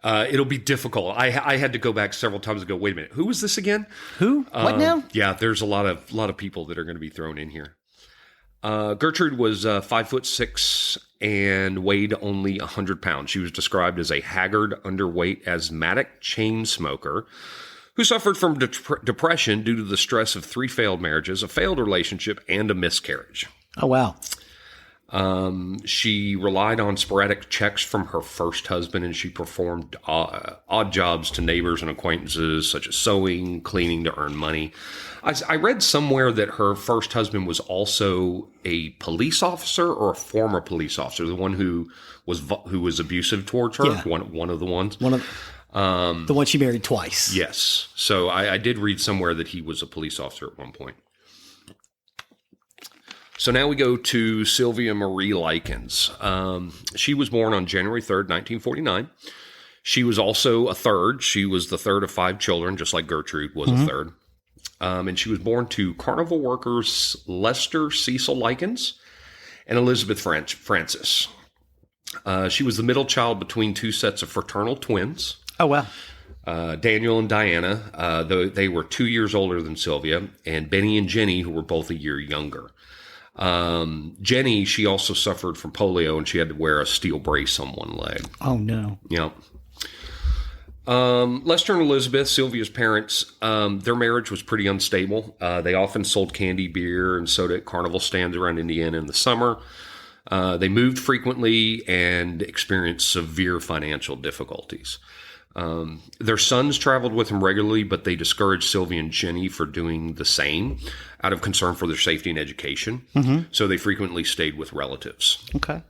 S1: It'll be difficult. I had to go back several times and go, wait a minute, who was this again?
S2: Who? What now?
S1: Yeah, there's a lot of people that are going to be thrown in here. Gertrude was 5'6" and weighed only 100 pounds. She was described as a haggard, underweight, asthmatic chain smoker who suffered from depression due to the stress of 3 failed marriages, a failed relationship, and a miscarriage.
S2: Oh, wow.
S1: She relied on sporadic checks from her first husband, and she performed odd jobs to neighbors and acquaintances, such as sewing, cleaning, to earn money. I read somewhere that her first husband was also a police officer or a former police officer, the one who was abusive towards her.
S2: Yeah.
S1: One of the ones.
S2: One of the one she married twice.
S1: Yes. So I did read somewhere that he was a police officer at one point. So now we go to Sylvia Marie Likens. She was born on January 3rd, 1949. She was also a third. She was the third of 5 children, just like Gertrude was a third. And she was born to carnival workers Lester Cecil Likens and Elizabeth Francis. She was the middle child between 2 sets of fraternal twins.
S2: Oh, wow.
S1: Daniel and Diana, though they were 2 years older than Sylvia, and Benny and Jenny, who were both a year younger. Jenny, she also suffered from polio, and she had to wear a steel brace on one leg.
S2: Oh, no.
S1: Yeah. Lester and Elizabeth, Sylvia's parents, their marriage was pretty unstable. They often sold candy, beer, and soda at carnival stands around Indiana in the summer. They moved frequently and experienced severe financial difficulties. Their sons traveled with them regularly, but they discouraged Sylvia and Jenny for doing the same out of concern for their safety and education. So they frequently stayed with relatives.
S2: Okay.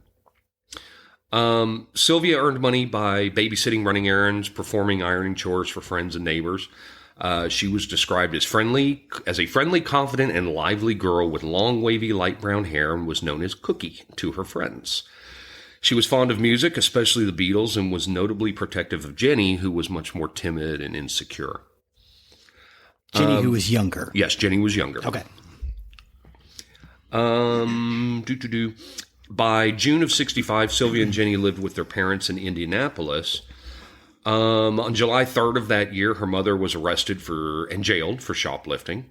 S1: Sylvia earned money by babysitting, running errands, performing ironing chores for friends and neighbors. She was described as a friendly, confident, and lively girl with long, wavy, light brown hair, and was known as Cookie to her friends. She was fond of music, especially the Beatles, and was notably protective of Jenny, who was much more timid and insecure.
S2: Jenny, who was younger.
S1: Yes, Jenny was younger.
S2: Okay.
S1: By June of 65, Sylvia and Jenny lived with their parents in Indianapolis. On July 3rd of that year, her mother was arrested and jailed for shoplifting.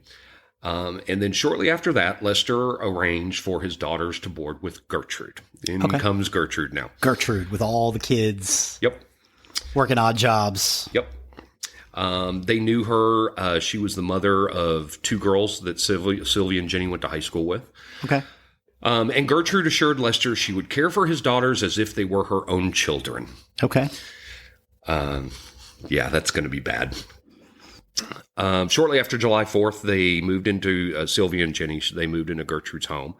S1: And then shortly after that, Lester arranged for his daughters to board with Gertrude. In comes Gertrude now.
S2: Gertrude with all the kids.
S1: Yep.
S2: Working odd jobs.
S1: Yep. They knew her. She was the mother of 2 girls that Sylvia and Jenny went to high school with.
S2: Okay.
S1: And Gertrude assured Lester she would care for his daughters as if they were her own children.
S2: Okay.
S1: Yeah, that's going to be bad. Shortly after July 4th, they moved into Sylvia and Jenny. They moved into Gertrude's home.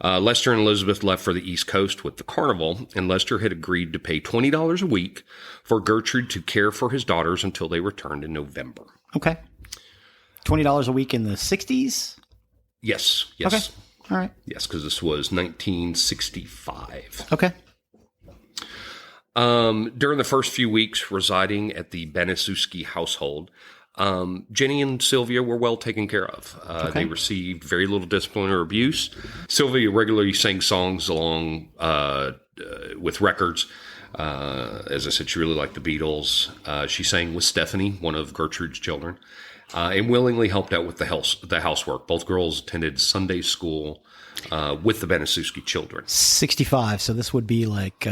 S1: Lester and Elizabeth left for the East Coast with the carnival, and Lester had agreed to pay $20 a week for Gertrude to care for his daughters until they returned in November.
S2: Okay. $20 a week in the 60s?
S1: Yes.
S2: Okay. All right.
S1: Yes, because this was 1965.
S2: Okay.
S1: During the first few weeks residing at the Banaszewski household, Jenny and Sylvia were well taken care of. They received very little discipline or abuse. Sylvia regularly sang songs along with records. As I said, she really liked the Beatles. She sang with Stephanie, one of Gertrude's children, and willingly helped out with the housework. Both girls attended Sunday school with the Banaszewski children.
S2: 65, so this would be like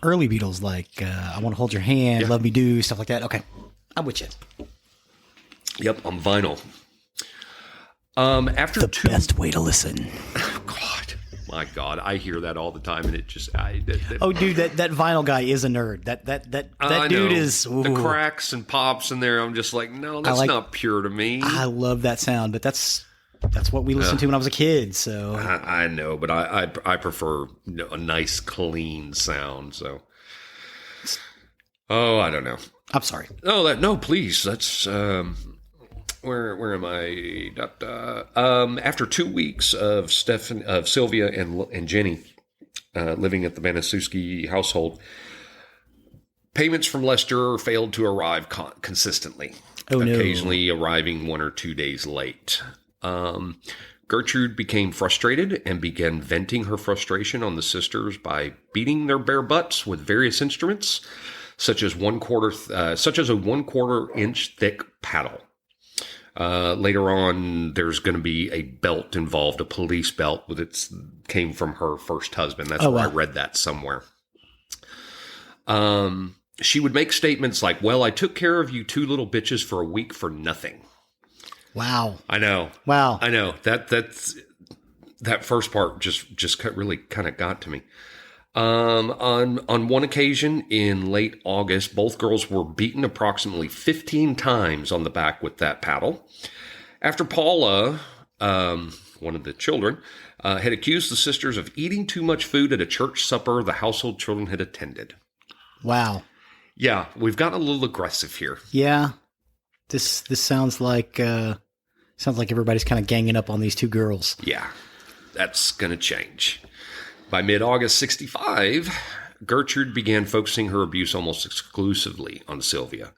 S2: early Beatles, like I Want to Hold Your Hand, Love Me Do, stuff like that. Okay, I'm with you.
S1: Yep, on vinyl. After
S2: the best way to listen.
S1: My God, I hear that all the time, and it just
S2: oh, dude, that vinyl guy is a nerd. That dude is
S1: the cracks and pops in there. I'm just like, no, that's not pure to me.
S2: I love that sound, but that's what we listened to when I was a kid. So
S1: I know, but I prefer a nice clean sound. So I don't know.
S2: I'm sorry.
S1: No, please. That's where am I? After 2 weeks of Sylvia and Jenny living at the Banaszewski household. Payments from Lester failed to arrive consistently, occasionally arriving 1 or 2 days late. Gertrude became frustrated and began venting her frustration on the sisters by beating their bare butts with various instruments, such as a 1/4 inch thick paddle. Later on, there's going to be a belt involved, a police belt, came from her first husband. That's where I read that somewhere. She would make statements like, "Well, I took care of you 2 little bitches for a week for nothing."
S2: Wow.
S1: I know.
S2: Wow.
S1: I know. That first part just really kind of got to me. On one occasion in late August, both girls were beaten approximately 15 times on the back with that paddle. After Paula, one of the children, had accused the sisters of eating too much food at a church supper the household children had attended.
S2: Wow.
S1: Yeah, we've gotten a little aggressive here.
S2: Yeah. This sounds like everybody's kind of ganging up on these 2 girls.
S1: Yeah, that's going to change. By mid-August 65, Gertrude began focusing her abuse almost exclusively on Sylvia.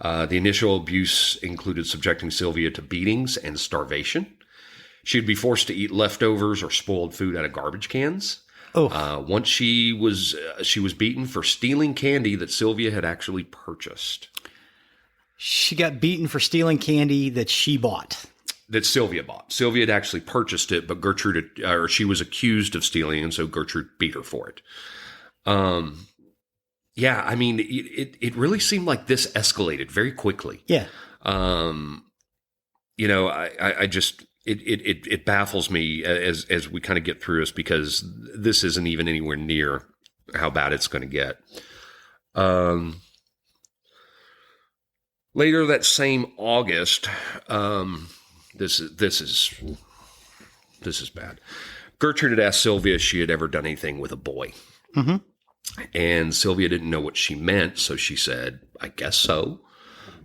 S1: The initial abuse included subjecting Sylvia to beatings and starvation. She would be forced to eat leftovers or spoiled food out of garbage cans. Once she was beaten for stealing candy that Sylvia had actually purchased.
S2: She got beaten for stealing candy that she bought.
S1: That Sylvia bought. Sylvia had actually purchased it, but she was accused of stealing, and so Gertrude beat her for it. Yeah, I mean, it really seemed like this escalated very quickly.
S2: Yeah.
S1: I just it baffles me as we kind of get through this, because this isn't even anywhere near how bad it's going to get. Later that same August, this is bad. Gertrude had asked Sylvia if she had ever done anything with a boy.
S2: Mm-hmm.
S1: And Sylvia didn't know what she meant, so she said, "I guess so."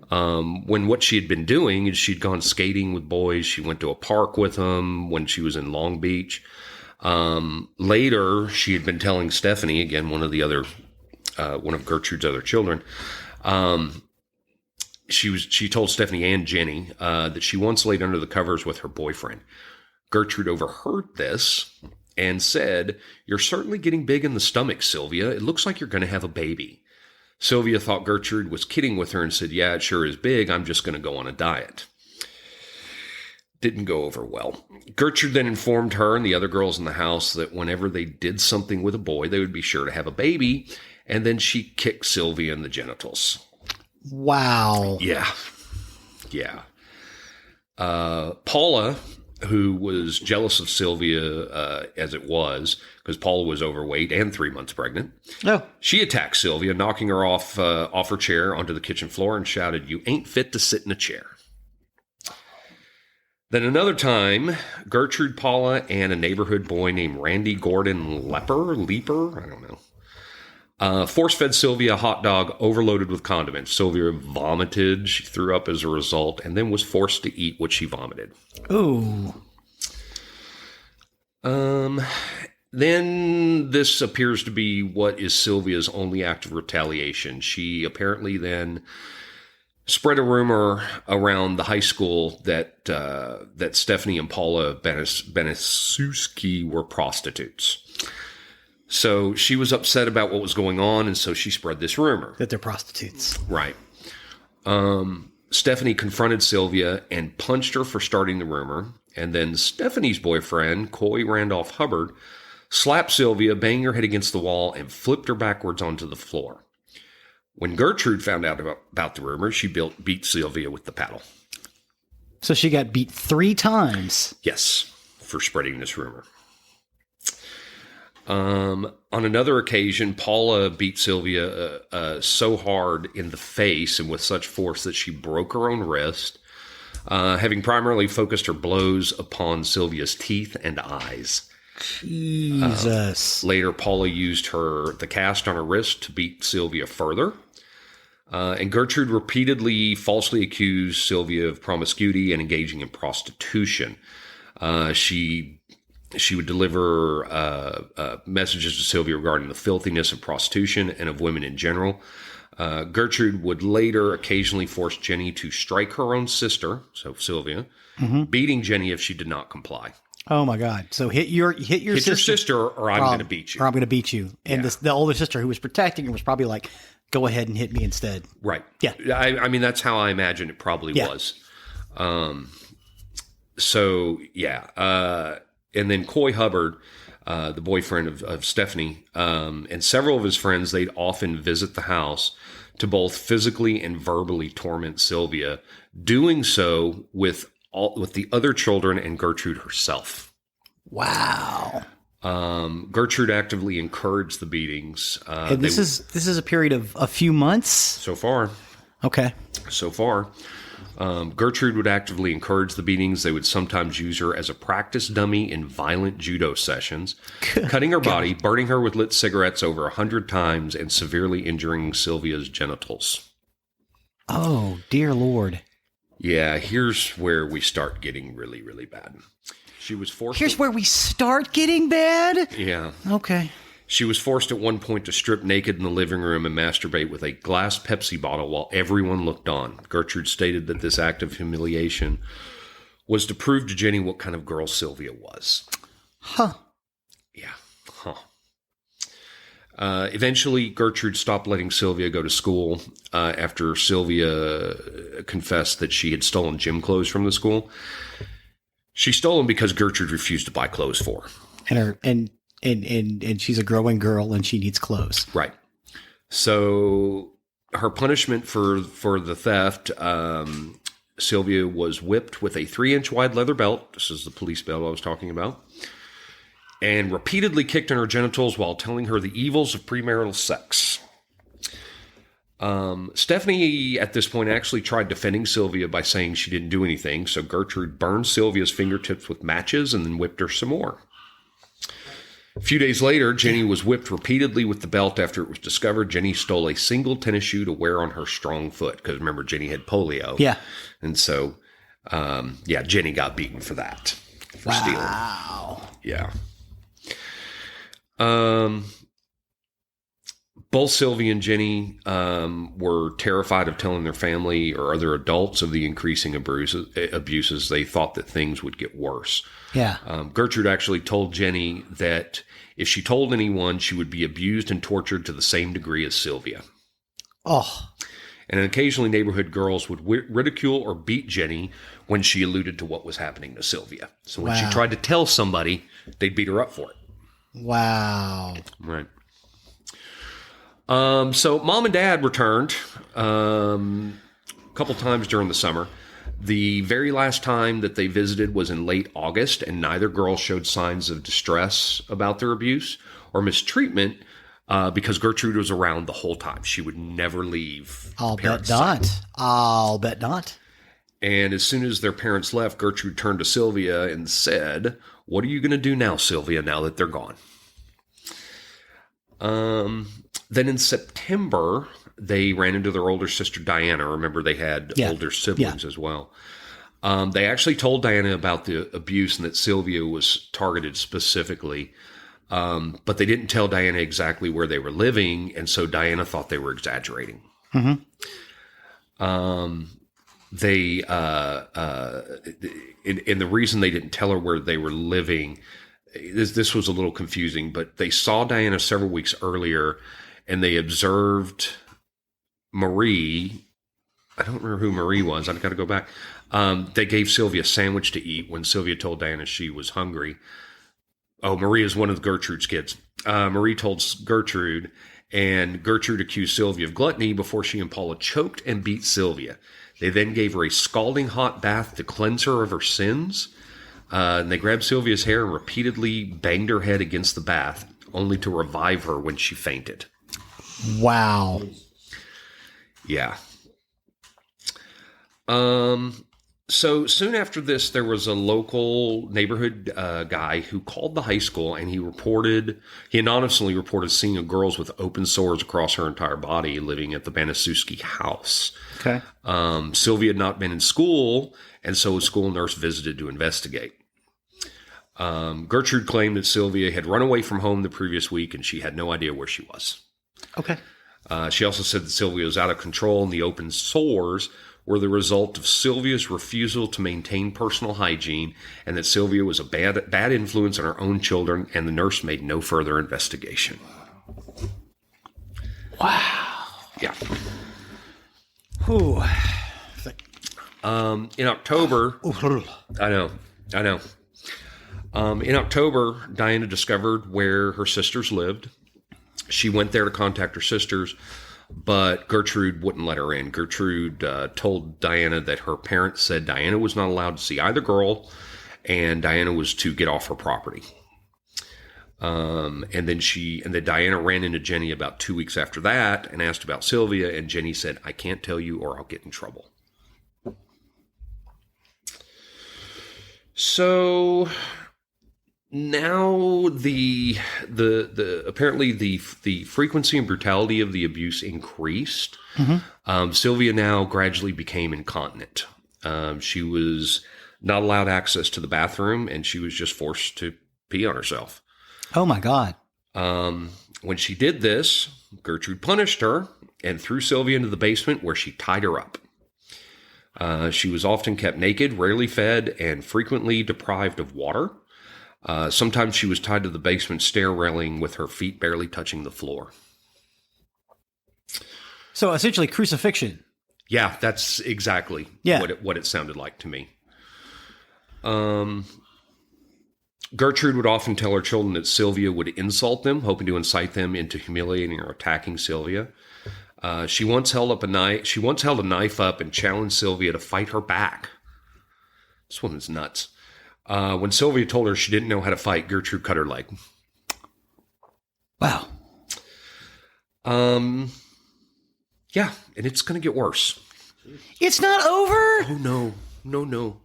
S1: When what she had been doing is she'd gone skating with boys. She went to a park with them when she was in Long Beach. Later, she had been telling Stephanie, again, one of Gertrude's other children, she told Stephanie and Jenny that she once laid under the covers with her boyfriend. Gertrude overheard this and said, "You're certainly getting big in the stomach, Sylvia. It looks like you're going to have a baby." Sylvia thought Gertrude was kidding with her and said, "Yeah, it sure is big. I'm just going to go on a diet." Didn't go over well. Gertrude then informed her and the other girls in the house that whenever they did something with a boy, they would be sure to have a baby, and then she kicked Sylvia in the genitals.
S2: Wow.
S1: Yeah. Paula, who was jealous of Sylvia as it was, because Paula was overweight and 3 months pregnant.
S2: Oh.
S1: She attacked Sylvia, knocking her off her chair onto the kitchen floor and shouted, "You ain't fit to sit in a chair." Then another time, Gertrude, Paula, and a neighborhood boy named Randy Gordon Leaper, I don't know, force-fed Sylvia a hot dog overloaded with condiments. Sylvia vomited. She threw up as a result, and then was forced to eat what she vomited.
S2: Ooh.
S1: Then this appears to be what is Sylvia's only act of retaliation. She apparently then spread a rumor around the high school that Stephanie and Paula Banaszewski were prostitutes. So she was upset about what was going on, and so she spread this rumor.
S2: That they're prostitutes.
S1: Right. Stephanie confronted Sylvia and punched her for starting the rumor, and then Stephanie's boyfriend, Coy Randolph Hubbard, slapped Sylvia, banged her head against the wall, and flipped her backwards onto the floor. When Gertrude found out about the rumor, she beat Sylvia with the paddle.
S2: So she got beat 3 times.
S1: Yes, for spreading this rumor. On another occasion, Paula beat Sylvia so hard in the face and with such force that she broke her own wrist, having primarily focused her blows upon Sylvia's teeth and eyes.
S2: Jesus.
S1: Later, Paula used the cast on her wrist to beat Sylvia further. And Gertrude repeatedly falsely accused Sylvia of promiscuity and engaging in prostitution. She She would deliver messages to Sylvia regarding the filthiness of prostitution and of women in general. Gertrude would later occasionally force Jenny to strike her own sister, so Sylvia, beating Jenny if she did not comply.
S2: Oh my God! So hit your
S1: sister, or I'm going to beat you.
S2: Or I'm going to beat you. And the older sister who was protecting her was probably like, "Go ahead and hit me instead."
S1: Right.
S2: Yeah.
S1: I mean, that's how I imagine it probably was. So yeah. And then Coy Hubbard, the boyfriend of Stephanie, and several of his friends, they'd often visit the house to both physically and verbally torment Sylvia, doing so with the other children and Gertrude herself.
S2: Wow.
S1: Gertrude actively encouraged the beatings.
S2: And this is a period of a few months?
S1: So far.
S2: Okay.
S1: So far. Gertrude would actively encourage the beatings. They would sometimes use her as a practice dummy in violent judo sessions, cutting her body, burning her with lit cigarettes over 100 times, and severely injuring Sylvia's genitals.
S2: Oh, dear Lord.
S1: Yeah, here's where we start getting really, really bad. She was forced.
S2: Here's where we start getting bad?
S1: Yeah.
S2: Okay.
S1: She was forced at one point to strip naked in the living room and masturbate with a glass Pepsi bottle while everyone looked on. Gertrude stated that this act of humiliation was to prove to Jenny what kind of girl Sylvia was.
S2: Huh.
S1: Yeah. Huh. Eventually, Gertrude stopped letting Sylvia go to school after Sylvia confessed that she had stolen gym clothes from the school. She stole them because Gertrude refused to buy clothes for her.
S2: And she's a growing girl and she needs clothes.
S1: Right. So her punishment for the theft, Sylvia was whipped with a 3-inch wide leather belt. This is the police belt I was talking about. And repeatedly kicked in her genitals while telling her the evils of premarital sex. Stephanie, at this point, actually tried defending Sylvia by saying she didn't do anything. So Gertrude burned Sylvia's fingertips with matches and then whipped her some more. A few days later, Jenny was whipped repeatedly with the belt after it was discovered Jenny stole a single tennis shoe to wear on her strong foot. Because remember, Jenny had polio.
S2: Yeah.
S1: And so, Jenny got beaten for that. For stealing.
S2: Wow.
S1: Yeah. Both Sylvia and Jenny were terrified of telling their family or other adults of the increasing abuses. They thought that things would get worse.
S2: Yeah.
S1: Gertrude actually told Jenny that if she told anyone, she would be abused and tortured to the same degree as Sylvia.
S2: Oh.
S1: And occasionally neighborhood girls would ridicule or beat Jenny when she alluded to what was happening to Sylvia. So when she tried to tell somebody, they'd beat her up for it.
S2: Wow.
S1: Right. So mom and dad returned a couple times during the summer. The very last time that they visited was in late August, and neither girl showed signs of distress about their abuse or mistreatment because Gertrude was around the whole time. She would never leave.
S2: I'll bet not.
S1: And as soon as their parents left, Gertrude turned to Sylvia and said, "What are you going to do now, Sylvia, now that they're gone?" Then in September, they ran into their older sister, Diana. Remember, they had older siblings as well. They actually told Diana about the abuse and that Sylvia was targeted specifically. But they didn't tell Diana exactly where they were living. And so Diana thought they were exaggerating. Mm-hmm. And the reason they didn't tell her where they were living, this was a little confusing, but they saw Diana several weeks earlier and they observed Marie. I don't remember who Marie was. I've got to go back. They gave Sylvia a sandwich to eat when Sylvia told Diana she was hungry. Oh, Marie is one of Gertrude's kids. Marie told Gertrude, and Gertrude accused Sylvia of gluttony before she and Paula choked and beat Sylvia. They then gave her a scalding hot bath to cleanse her of her sins. And they grabbed Sylvia's hair and repeatedly banged her head against the bath, only to revive her when she fainted.
S2: Wow.
S1: Yeah. So soon after this, there was a local neighborhood guy who called the high school, and he anonymously reported seeing a girl with open sores across her entire body living at the Banaszewski house.
S2: Okay.
S1: Sylvia had not been in school, and so a school nurse visited to investigate. Gertrude claimed that Sylvia had run away from home the previous week and she had no idea where she was.
S2: Okay.
S1: She also said that Sylvia was out of control and the open sores were the result of Sylvia's refusal to maintain personal hygiene and that Sylvia was a bad influence on her own children, and the nurse made no further investigation.
S2: Wow.
S1: Yeah.
S2: Ooh.
S1: In October, I know. In October, Diana discovered where her sisters lived. She went there to contact her sisters, but Gertrude wouldn't let her in. Gertrude told Diana that her parents said Diana was not allowed to see either girl, and Diana was to get off her property. And then Diana ran into Jenny about 2 weeks after that and asked about Sylvia, and Jenny said, "I can't tell you or I'll get in trouble." So now the apparently the frequency and brutality of the abuse increased. Sylvia now gradually became incontinent. She was not allowed access to the bathroom, and she was just forced to pee on herself.
S2: Oh my God.
S1: When she did this, Gertrude punished her and threw Sylvia into the basement where she tied her up. She was often kept naked, rarely fed, and frequently deprived of water. Sometimes she was tied to the basement stair railing with her feet barely touching the floor.
S2: So essentially crucifixion.
S1: Yeah, that's exactly what it sounded like to me. Gertrude would often tell her children that Sylvia would insult them, hoping to incite them into humiliating or attacking Sylvia. She once held a knife up and challenged Sylvia to fight her back. This woman's nuts. When Sylvia told her she didn't know how to fight, Gertrude cut her leg.
S2: Wow.
S1: Yeah, and it's going to get worse.
S2: It's not over?
S1: Oh, no.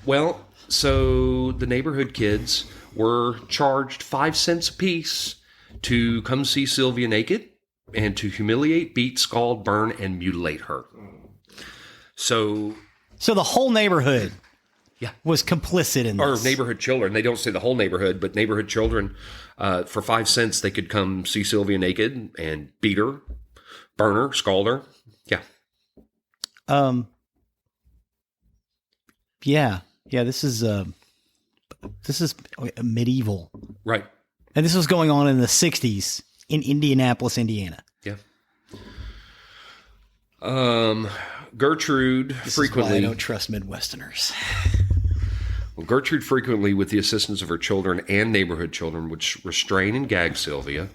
S1: Well, so the neighborhood kids were charged 5 cents apiece to come see Sylvia naked and to humiliate, beat, scald, burn, and mutilate her. So
S2: the whole neighborhood
S1: Yeah.
S2: was complicit in
S1: Or
S2: this.
S1: neighborhood children. They don't say the whole neighborhood, but neighborhood children, for 5 cents, they could come see Sylvia naked and beat her, burn her, scald her. Yeah.
S2: Yeah, this is medieval.
S1: Right.
S2: And this was going on in the 60s in Indianapolis, Indiana.
S1: Yeah. Gertrude
S2: This
S1: frequently...
S2: is why I don't trust Midwesterners.
S1: Well, Gertrude frequently, with the assistance of her children and neighborhood children, would restrain and gag Sylvia.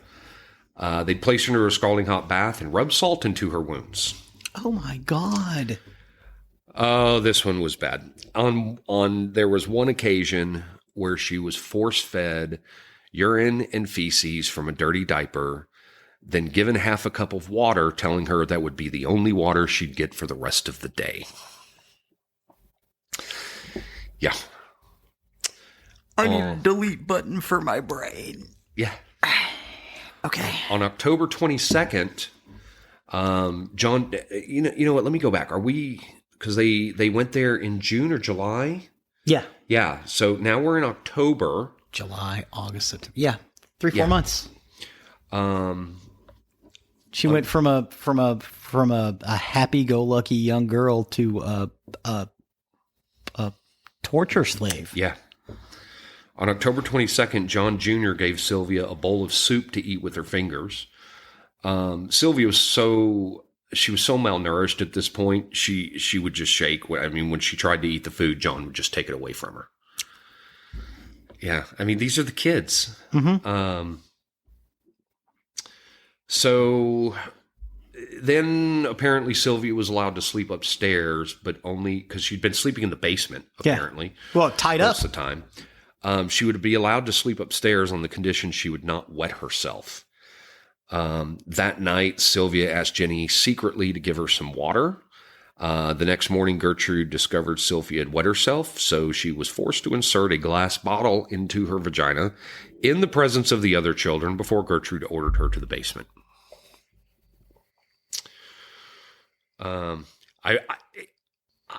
S1: They'd place her into a scalding hot bath and rub salt into her wounds.
S2: Oh my God.
S1: Oh, this one was bad. There was one occasion where she was force-fed urine and feces from a dirty diaper, then given half a cup of water, telling her that would be the only water she'd get for the rest of the day. Yeah.
S2: I need a delete button for my brain.
S1: Yeah.
S2: Okay.
S1: On October 22nd, John, you know what? Let me go back. Because they went there in June or July?
S2: Yeah.
S1: Yeah. So now we're in October.
S2: July, August, September. Yeah. 4 months. She went from a happy-go-lucky young girl to a torture slave.
S1: Yeah. On October 22nd, John Jr. gave Sylvia a bowl of soup to eat with her fingers. Sylvia was so malnourished at this point, she would just shake. I mean, when she tried to eat the food, John would just take it away from her. Yeah, I mean, these are the kids.
S2: Mm-hmm.
S1: So then apparently Sylvia was allowed to sleep upstairs, but only because she'd been sleeping in the basement, apparently.
S2: Yeah. Well, tied up.
S1: Most of the time. She would be allowed to sleep upstairs on the condition she would not wet herself. That night, Sylvia asked Jenny secretly to give her some water. The next morning, Gertrude discovered Sylvia had wet herself, so she was forced to insert a glass bottle into her vagina in the presence of the other children before Gertrude ordered her to the basement.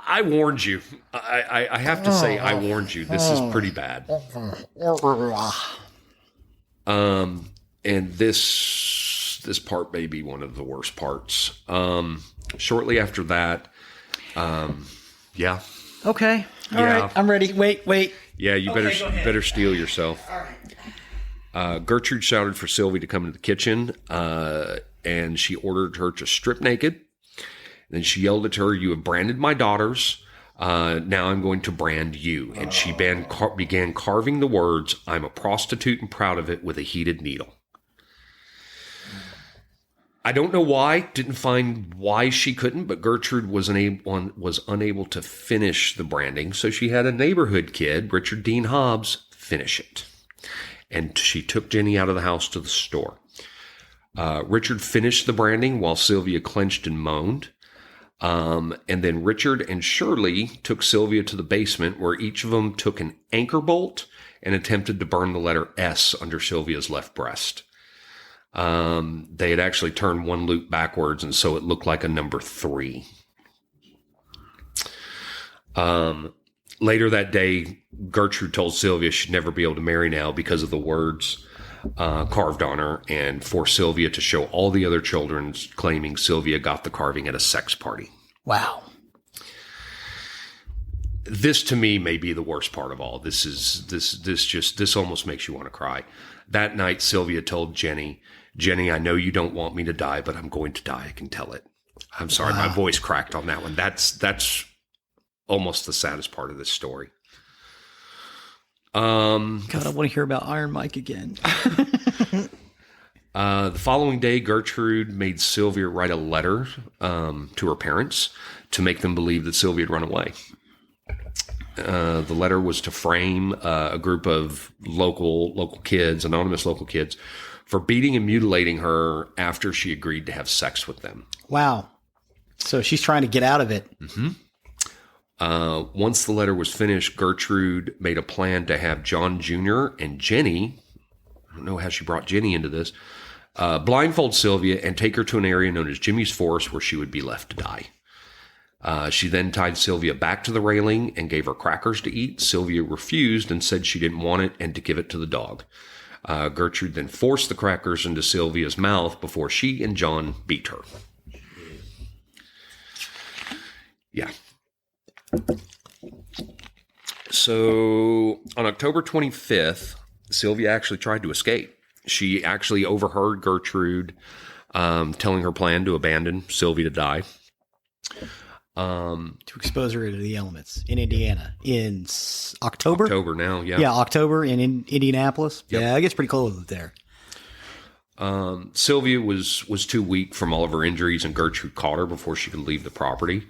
S1: I warned you. I have to say, I warned you. This is pretty bad. And this part may be one of the worst parts. Shortly after that, yeah.
S2: Okay. All
S1: Yeah.
S2: right. I'm ready. Wait.
S1: Yeah, you
S2: Okay, go ahead.
S1: better steel yourself.
S2: All right.
S1: Gertrude shouted for Sylvie to come into the kitchen, and she ordered her to strip naked. Then she yelled at her, "You have branded my daughters. Now I'm going to brand you." And she began carving the words, "I'm a prostitute and proud of it," with a heated needle. I don't know why, didn't find why she couldn't, but Gertrude was unable to finish the branding, so she had a neighborhood kid, Richard Dean Hobbs, finish it. And she took Jenny out of the house to the store. Richard finished the branding while Sylvia clenched and moaned. And then Richard and Shirley took Sylvia to the basement, where each of them took an anchor bolt and attempted to burn the letter S under Sylvia's left breast. They had actually turned one loop backwards, and so it looked like a number 3. Later that day, Gertrude told Sylvia she'd never be able to marry now because of the words carved on her, and for Sylvia to show all the other children, claiming Sylvia got the carving at a sex party.
S2: Wow.
S1: This to me may be the worst part of all. This almost makes you want to cry. That night, Sylvia told Jenny, "I know you don't want me to die, but I'm going to die. I can tell it." I'm sorry, my voice cracked on that one. That's almost the saddest part of this story.
S2: God, I want to hear about Iron Mike again.
S1: The following day, Gertrude made Sylvia write a letter to her parents to make them believe that Sylvia had run away. The letter was to frame a group of local kids, anonymous local kids, for beating and mutilating her after she agreed to have sex with them.
S2: Wow. So she's trying to get out of it.
S1: Mm-hmm. Once the letter was finished, Gertrude made a plan to have John Jr. and Jenny, I don't know how she brought Jenny into this, blindfold Sylvia and take her to an area known as Jimmy's Forest, where she would be left to die. She then tied Sylvia back to the railing and gave her crackers to eat. Sylvia refused and said she didn't want it and to give it to the dog. Gertrude then forced the crackers into Sylvia's mouth before she and John beat her. Yeah. So on October 25th, Sylvia actually tried to escape. She actually overheard Gertrude telling her plan to abandon Sylvia to die.
S2: To expose her to the elements in Indiana in October.
S1: October now, yeah.
S2: Yeah, October in Indianapolis.
S1: Yep.
S2: Yeah, it gets pretty cold there.
S1: Sylvia was too weak from all of her injuries, and Gertrude caught her before she could leave the property.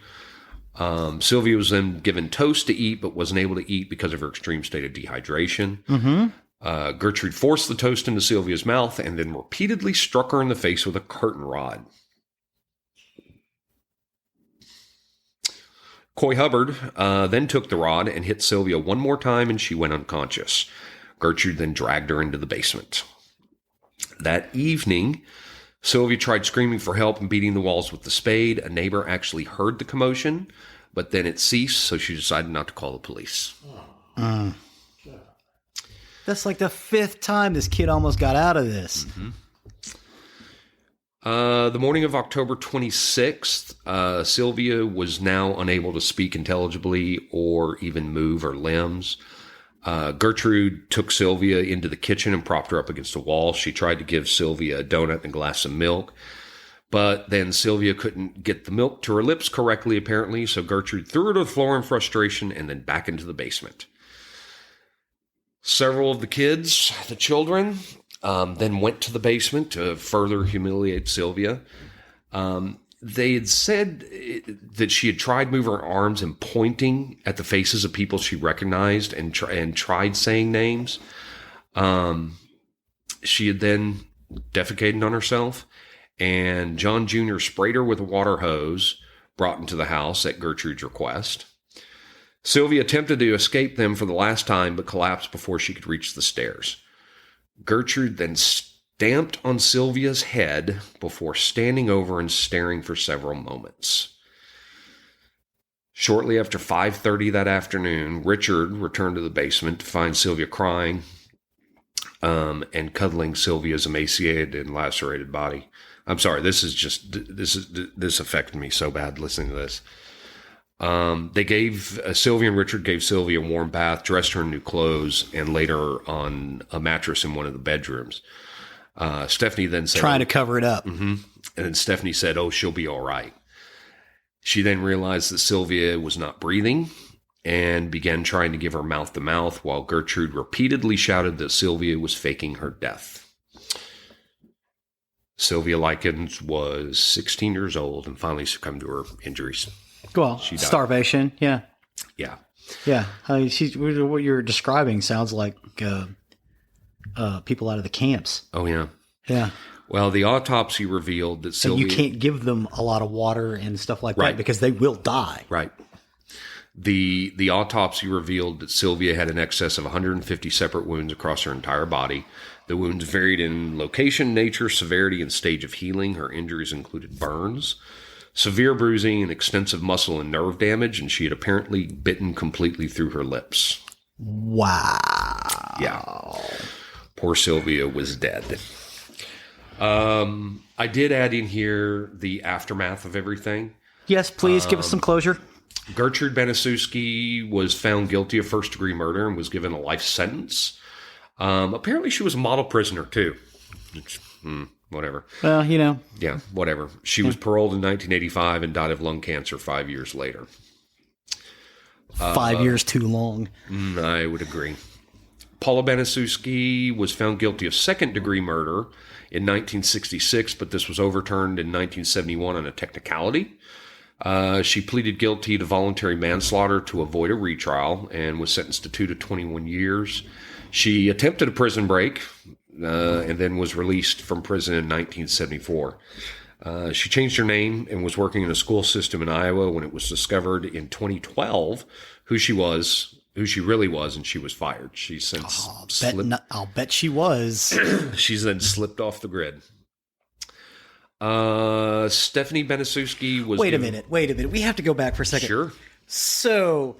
S1: Sylvia was then given toast to eat, but wasn't able to eat because of her extreme state of dehydration.
S2: Mm-hmm.
S1: Gertrude forced the toast into Sylvia's mouth and then repeatedly struck her in the face with a curtain rod. Coy Hubbard then took the rod and hit Sylvia one more time, and she went unconscious. Gertrude then dragged her into the basement. That evening, Sylvia tried screaming for help and beating the walls with the spade. A neighbor actually heard the commotion, but then it ceased, so she decided not to call the police.
S2: That's like the 5th time this kid almost got out of this.
S1: Mm-hmm. The morning of October 26th, Sylvia was now unable to speak intelligibly or even move her limbs. Gertrude took Sylvia into the kitchen and propped her up against a wall. She tried to give Sylvia a donut and a glass of milk, but then Sylvia couldn't get the milk to her lips correctly, apparently, so Gertrude threw her to the floor in frustration and then back into the basement. Several of the kids, the children, then went to the basement to further humiliate Sylvia. They had said that she had tried moving her arms and pointing at the faces of people she recognized and tried saying names. She had then defecated on herself, and John Jr. sprayed her with a water hose brought into the house at Gertrude's request. Sylvia attempted to escape them for the last time, but collapsed before she could reach the stairs. Gertrude then stamped on Sylvia's head before standing over and staring for several moments. Shortly after 5:30 that afternoon, Richard returned to the basement to find Sylvia crying and cuddling Sylvia's emaciated and lacerated body. I'm sorry, this affected me so bad listening to this. Sylvia and Richard gave Sylvia a warm bath, dressed her in new clothes, and laid her on a mattress in one of the bedrooms. Stephanie then said,
S2: trying to cover it up.
S1: And then Stephanie said, "Oh, she'll be all right." She then realized that Sylvia was not breathing and began trying to give her mouth to mouth while Gertrude repeatedly shouted that Sylvia was faking her death. Sylvia Likens was 16 years old and finally succumbed to her injuries.
S2: Well,
S1: She died.
S2: starvation. Yeah.
S1: Yeah.
S2: Yeah. What you're describing sounds like people out of the camps.
S1: Oh, yeah.
S2: Yeah.
S1: Well, the autopsy revealed that
S2: And
S1: Sylvia...
S2: you can't give them a lot of water and stuff like
S1: Right.
S2: that because they will die.
S1: Right. The autopsy revealed that Sylvia had an excess of 150 separate wounds across her entire body. The wounds varied in location, nature, severity, and stage of healing. Her injuries included burns, severe bruising, and extensive muscle and nerve damage, and she had apparently bitten completely through her lips.
S2: Wow.
S1: Yeah. Poor Sylvia was dead. I did add in here the aftermath of everything.
S2: Yes, please give us some closure.
S1: Gertrude Banaszewski was found guilty of first-degree murder and was given a life sentence. Apparently she was a model prisoner, too. Whatever.
S2: Well,
S1: Yeah, whatever. She was paroled in 1985 and died of lung cancer 5 years later.
S2: 5 years too long.
S1: I would agree. Paula Banaszewski was found guilty of second-degree murder in 1966, but this was overturned in 1971 on a technicality. She pleaded guilty to voluntary manslaughter to avoid a retrial and was sentenced to 2 to 21 years. She attempted a prison break and then was released from prison in 1974. She changed her name and was working in a school system in Iowa when it was discovered in 2012 who she really was, and she was fired. She's since
S2: I'll bet she was.
S1: She's then slipped off the grid. Stephanie Banaszewski was...
S2: Wait a minute. We have to go back for a second.
S1: Sure.
S2: So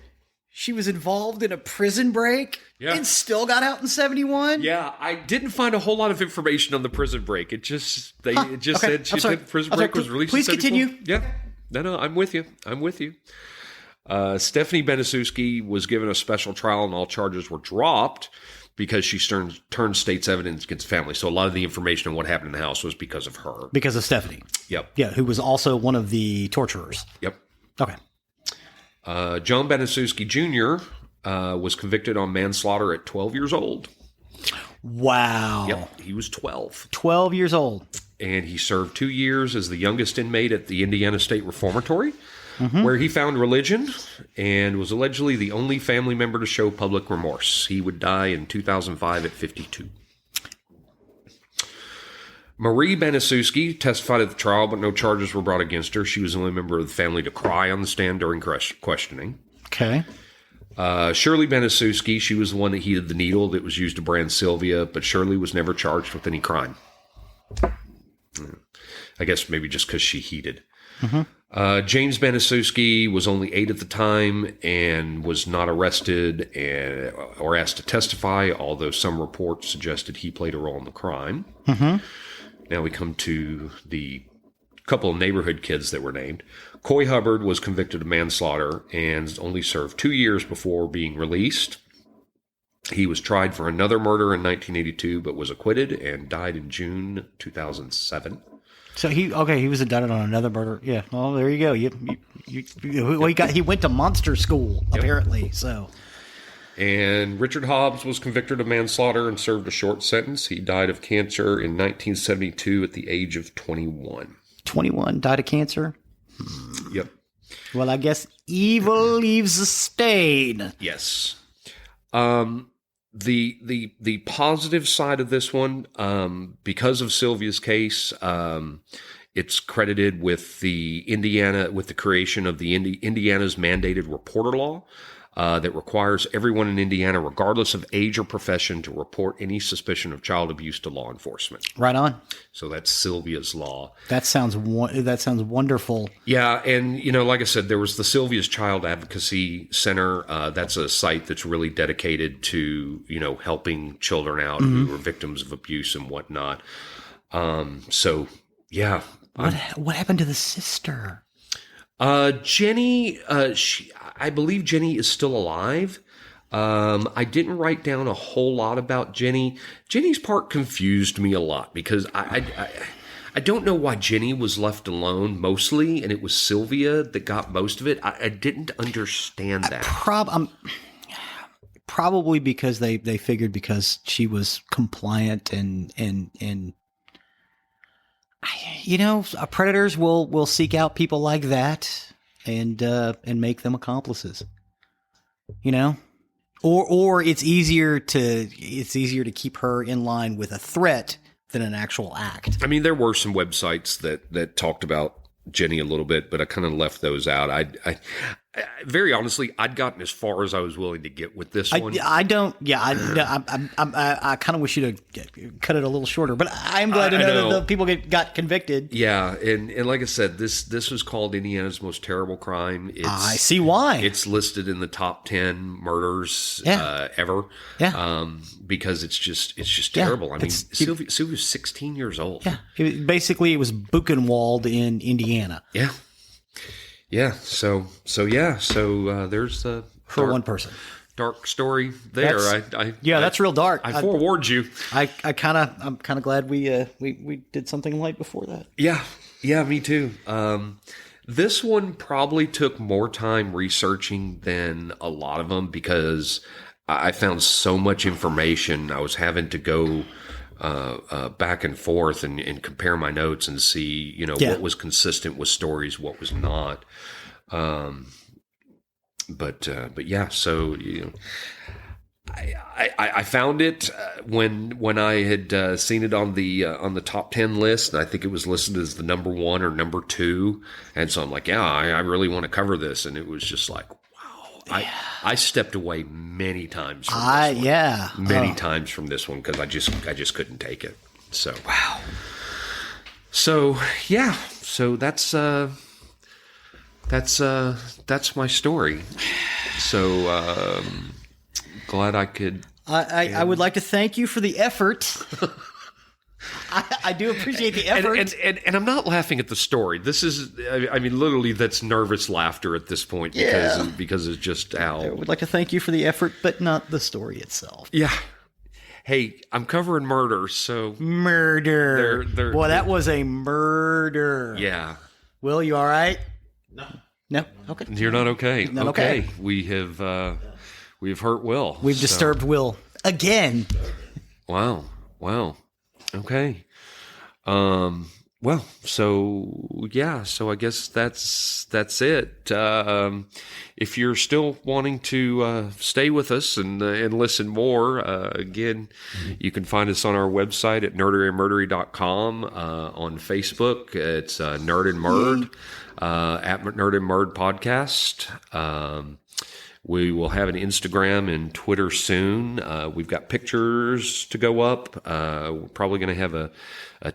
S2: she was involved in a prison break and still got out in 71?
S1: Yeah, I didn't find a whole lot of information on the prison break. It just said she did prison break, was released
S2: Please
S1: in 74.
S2: continue.
S1: Yeah. No, I'm with you. Stephanie Banaszewski was given a special trial and all charges were dropped because she turned state's evidence against family. So a lot of the information on what happened in the house was because of her.
S2: Because of Stephanie.
S1: Yep.
S2: Yeah, who was also one of the torturers.
S1: Yep.
S2: Okay.
S1: John Banaszewski Jr. Was convicted on manslaughter at 12 years old.
S2: Wow.
S1: Yep, he was 12.
S2: 12 years old.
S1: And he served 2 years as the youngest inmate at the Indiana State Reformatory, where he found religion and was allegedly the only family member to show public remorse. He would die in 2005 at 52. Marie Banaszewski testified at the trial, but no charges were brought against her. She was the only member of the family to cry on the stand during questioning.
S2: Okay.
S1: Shirley Banaszewski, she was the one that heated the needle that was used to brand Sylvia, but Shirley was never charged with any crime. I guess maybe just because she heated. James Banaszewski was only 8 at the time and was not arrested or asked to testify, although some reports suggested he played a role in the crime. Now we come to the couple of neighborhood kids that were named. Coy Hubbard was convicted of manslaughter and only served 2 years before being released. He was tried for another murder in 1982, but was acquitted and died in June 2007.
S2: So he was indicted on another murder. Yeah. Well, there you go. He went to monster school apparently. So.
S1: And Richard Hobbs was convicted of manslaughter and served a short sentence. He died of cancer in 1972 at the age of 21.
S2: 21, died of cancer?
S1: Yep.
S2: Well, I guess evil leaves a stain.
S1: Yes. The positive side of this one, because of Sylvia's case, it's credited with the creation of the Indiana's mandated reporter law. that requires everyone in Indiana, regardless of age or profession, to report any suspicion of child abuse to law enforcement.
S2: Right on.
S1: So that's Sylvia's Law.
S2: That sounds wonderful.
S1: Yeah, and like I said, there was the Sylvia's Child Advocacy Center. That's a site that's really dedicated to helping children out who are victims of abuse and whatnot. So yeah.
S2: What happened to the sister?
S1: Jenny, I believe Jenny is still alive. I didn't write down a whole lot about Jenny. Jenny's part confused me a lot because I don't know why Jenny was left alone mostly, and it was Sylvia that got most of it. I didn't understand that.
S2: Probably because they figured because she was compliant and predators will seek out people like that and make them accomplices. Or it's easier to keep her in line with a threat than an actual act.
S1: I mean, there were some websites that talked about Jenny a little bit, but I kind of left those out. I very honestly, I'd gotten as far as I was willing to get with this one.
S2: I kind of wish you'd have cut it a little shorter, but I'm glad to know that the people got convicted.
S1: Yeah, and like I said, this was called Indiana's most terrible crime.
S2: I see why.
S1: It's listed in the top 10 murders ever.
S2: Yeah.
S1: Because it's just terrible. I mean, Sylvia's 16 years old.
S2: Yeah. It was Buchenwald in Indiana.
S1: Yeah. Yeah. So there's the
S2: for one person.
S1: Dark story there.
S2: That's real dark.
S1: I forewarned you.
S2: I'm kind of glad we did something light before that.
S1: Yeah, me too. This one probably took more time researching than a lot of them because I found so much information. I was having to go back and forth and compare my notes and see, what was consistent with stories, what was not. But yeah, so I found it when I had seen it on the top 10 list, and I think it was listed as the number 1 or number 2, and so I'm like, I really want to cover this, and it was just like, wow, I stepped away many times from this one. Many times from this one because I just couldn't take it. So
S2: wow.
S1: So yeah, so that's my story. So glad I could.
S2: I would like to thank you for the effort. I do appreciate the effort.
S1: And I'm not laughing at the story. This is, I mean, literally that's nervous laughter at this point because it's just how.
S2: I would like to thank you for the effort, but not the story itself.
S1: Yeah. Hey, I'm covering murder, so.
S2: Murder. Boy, that was a murder.
S1: Yeah.
S2: Will, you all right?
S3: No.
S2: Okay.
S1: You're not okay.
S2: Not okay.
S1: We've hurt Will.
S2: We've disturbed Will again.
S1: Wow. Okay. Well, so yeah, so I guess that's it. If you're still wanting to stay with us and listen more, again, you can find us on our website at nerderyandmurdery.com. On Facebook, it's Nerd and Murd, at Nerd and Murd Podcast. We will have an Instagram and Twitter soon. We've got pictures to go up. We're probably going to have a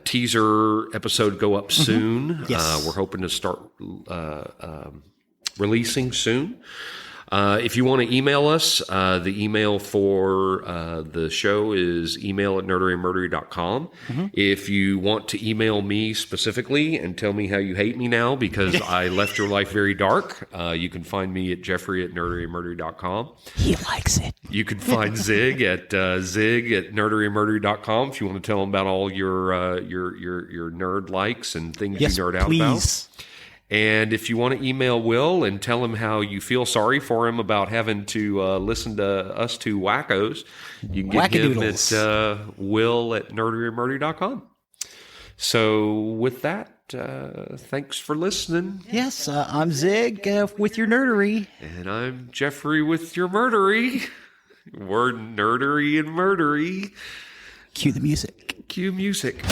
S1: teaser episode go up soon.
S2: Yes.
S1: We're hoping to start releasing soon. If you want to email us, the email for the show is email@nerderyandmurdery.com. If you want to email me specifically and tell me how you hate me now because I left your life very dark, you can find me at Geoffrey@nerderyandmurdery.com.
S2: He likes it.
S1: You can find Zig at Zig@nerderyandmurdery.com if you want to tell him about all your nerd likes and things you nerd out about. And if you want to email Will and tell him how you feel sorry for him about having to listen to us two wackos, you can get him at will@nerderyandmurdery.com. So with that, thanks for listening.
S2: Yes, I'm Zig with your nerdery.
S1: And I'm Geoffrey with your murdery. We're nerdery and murdery.
S2: Cue the music.
S1: Cue music.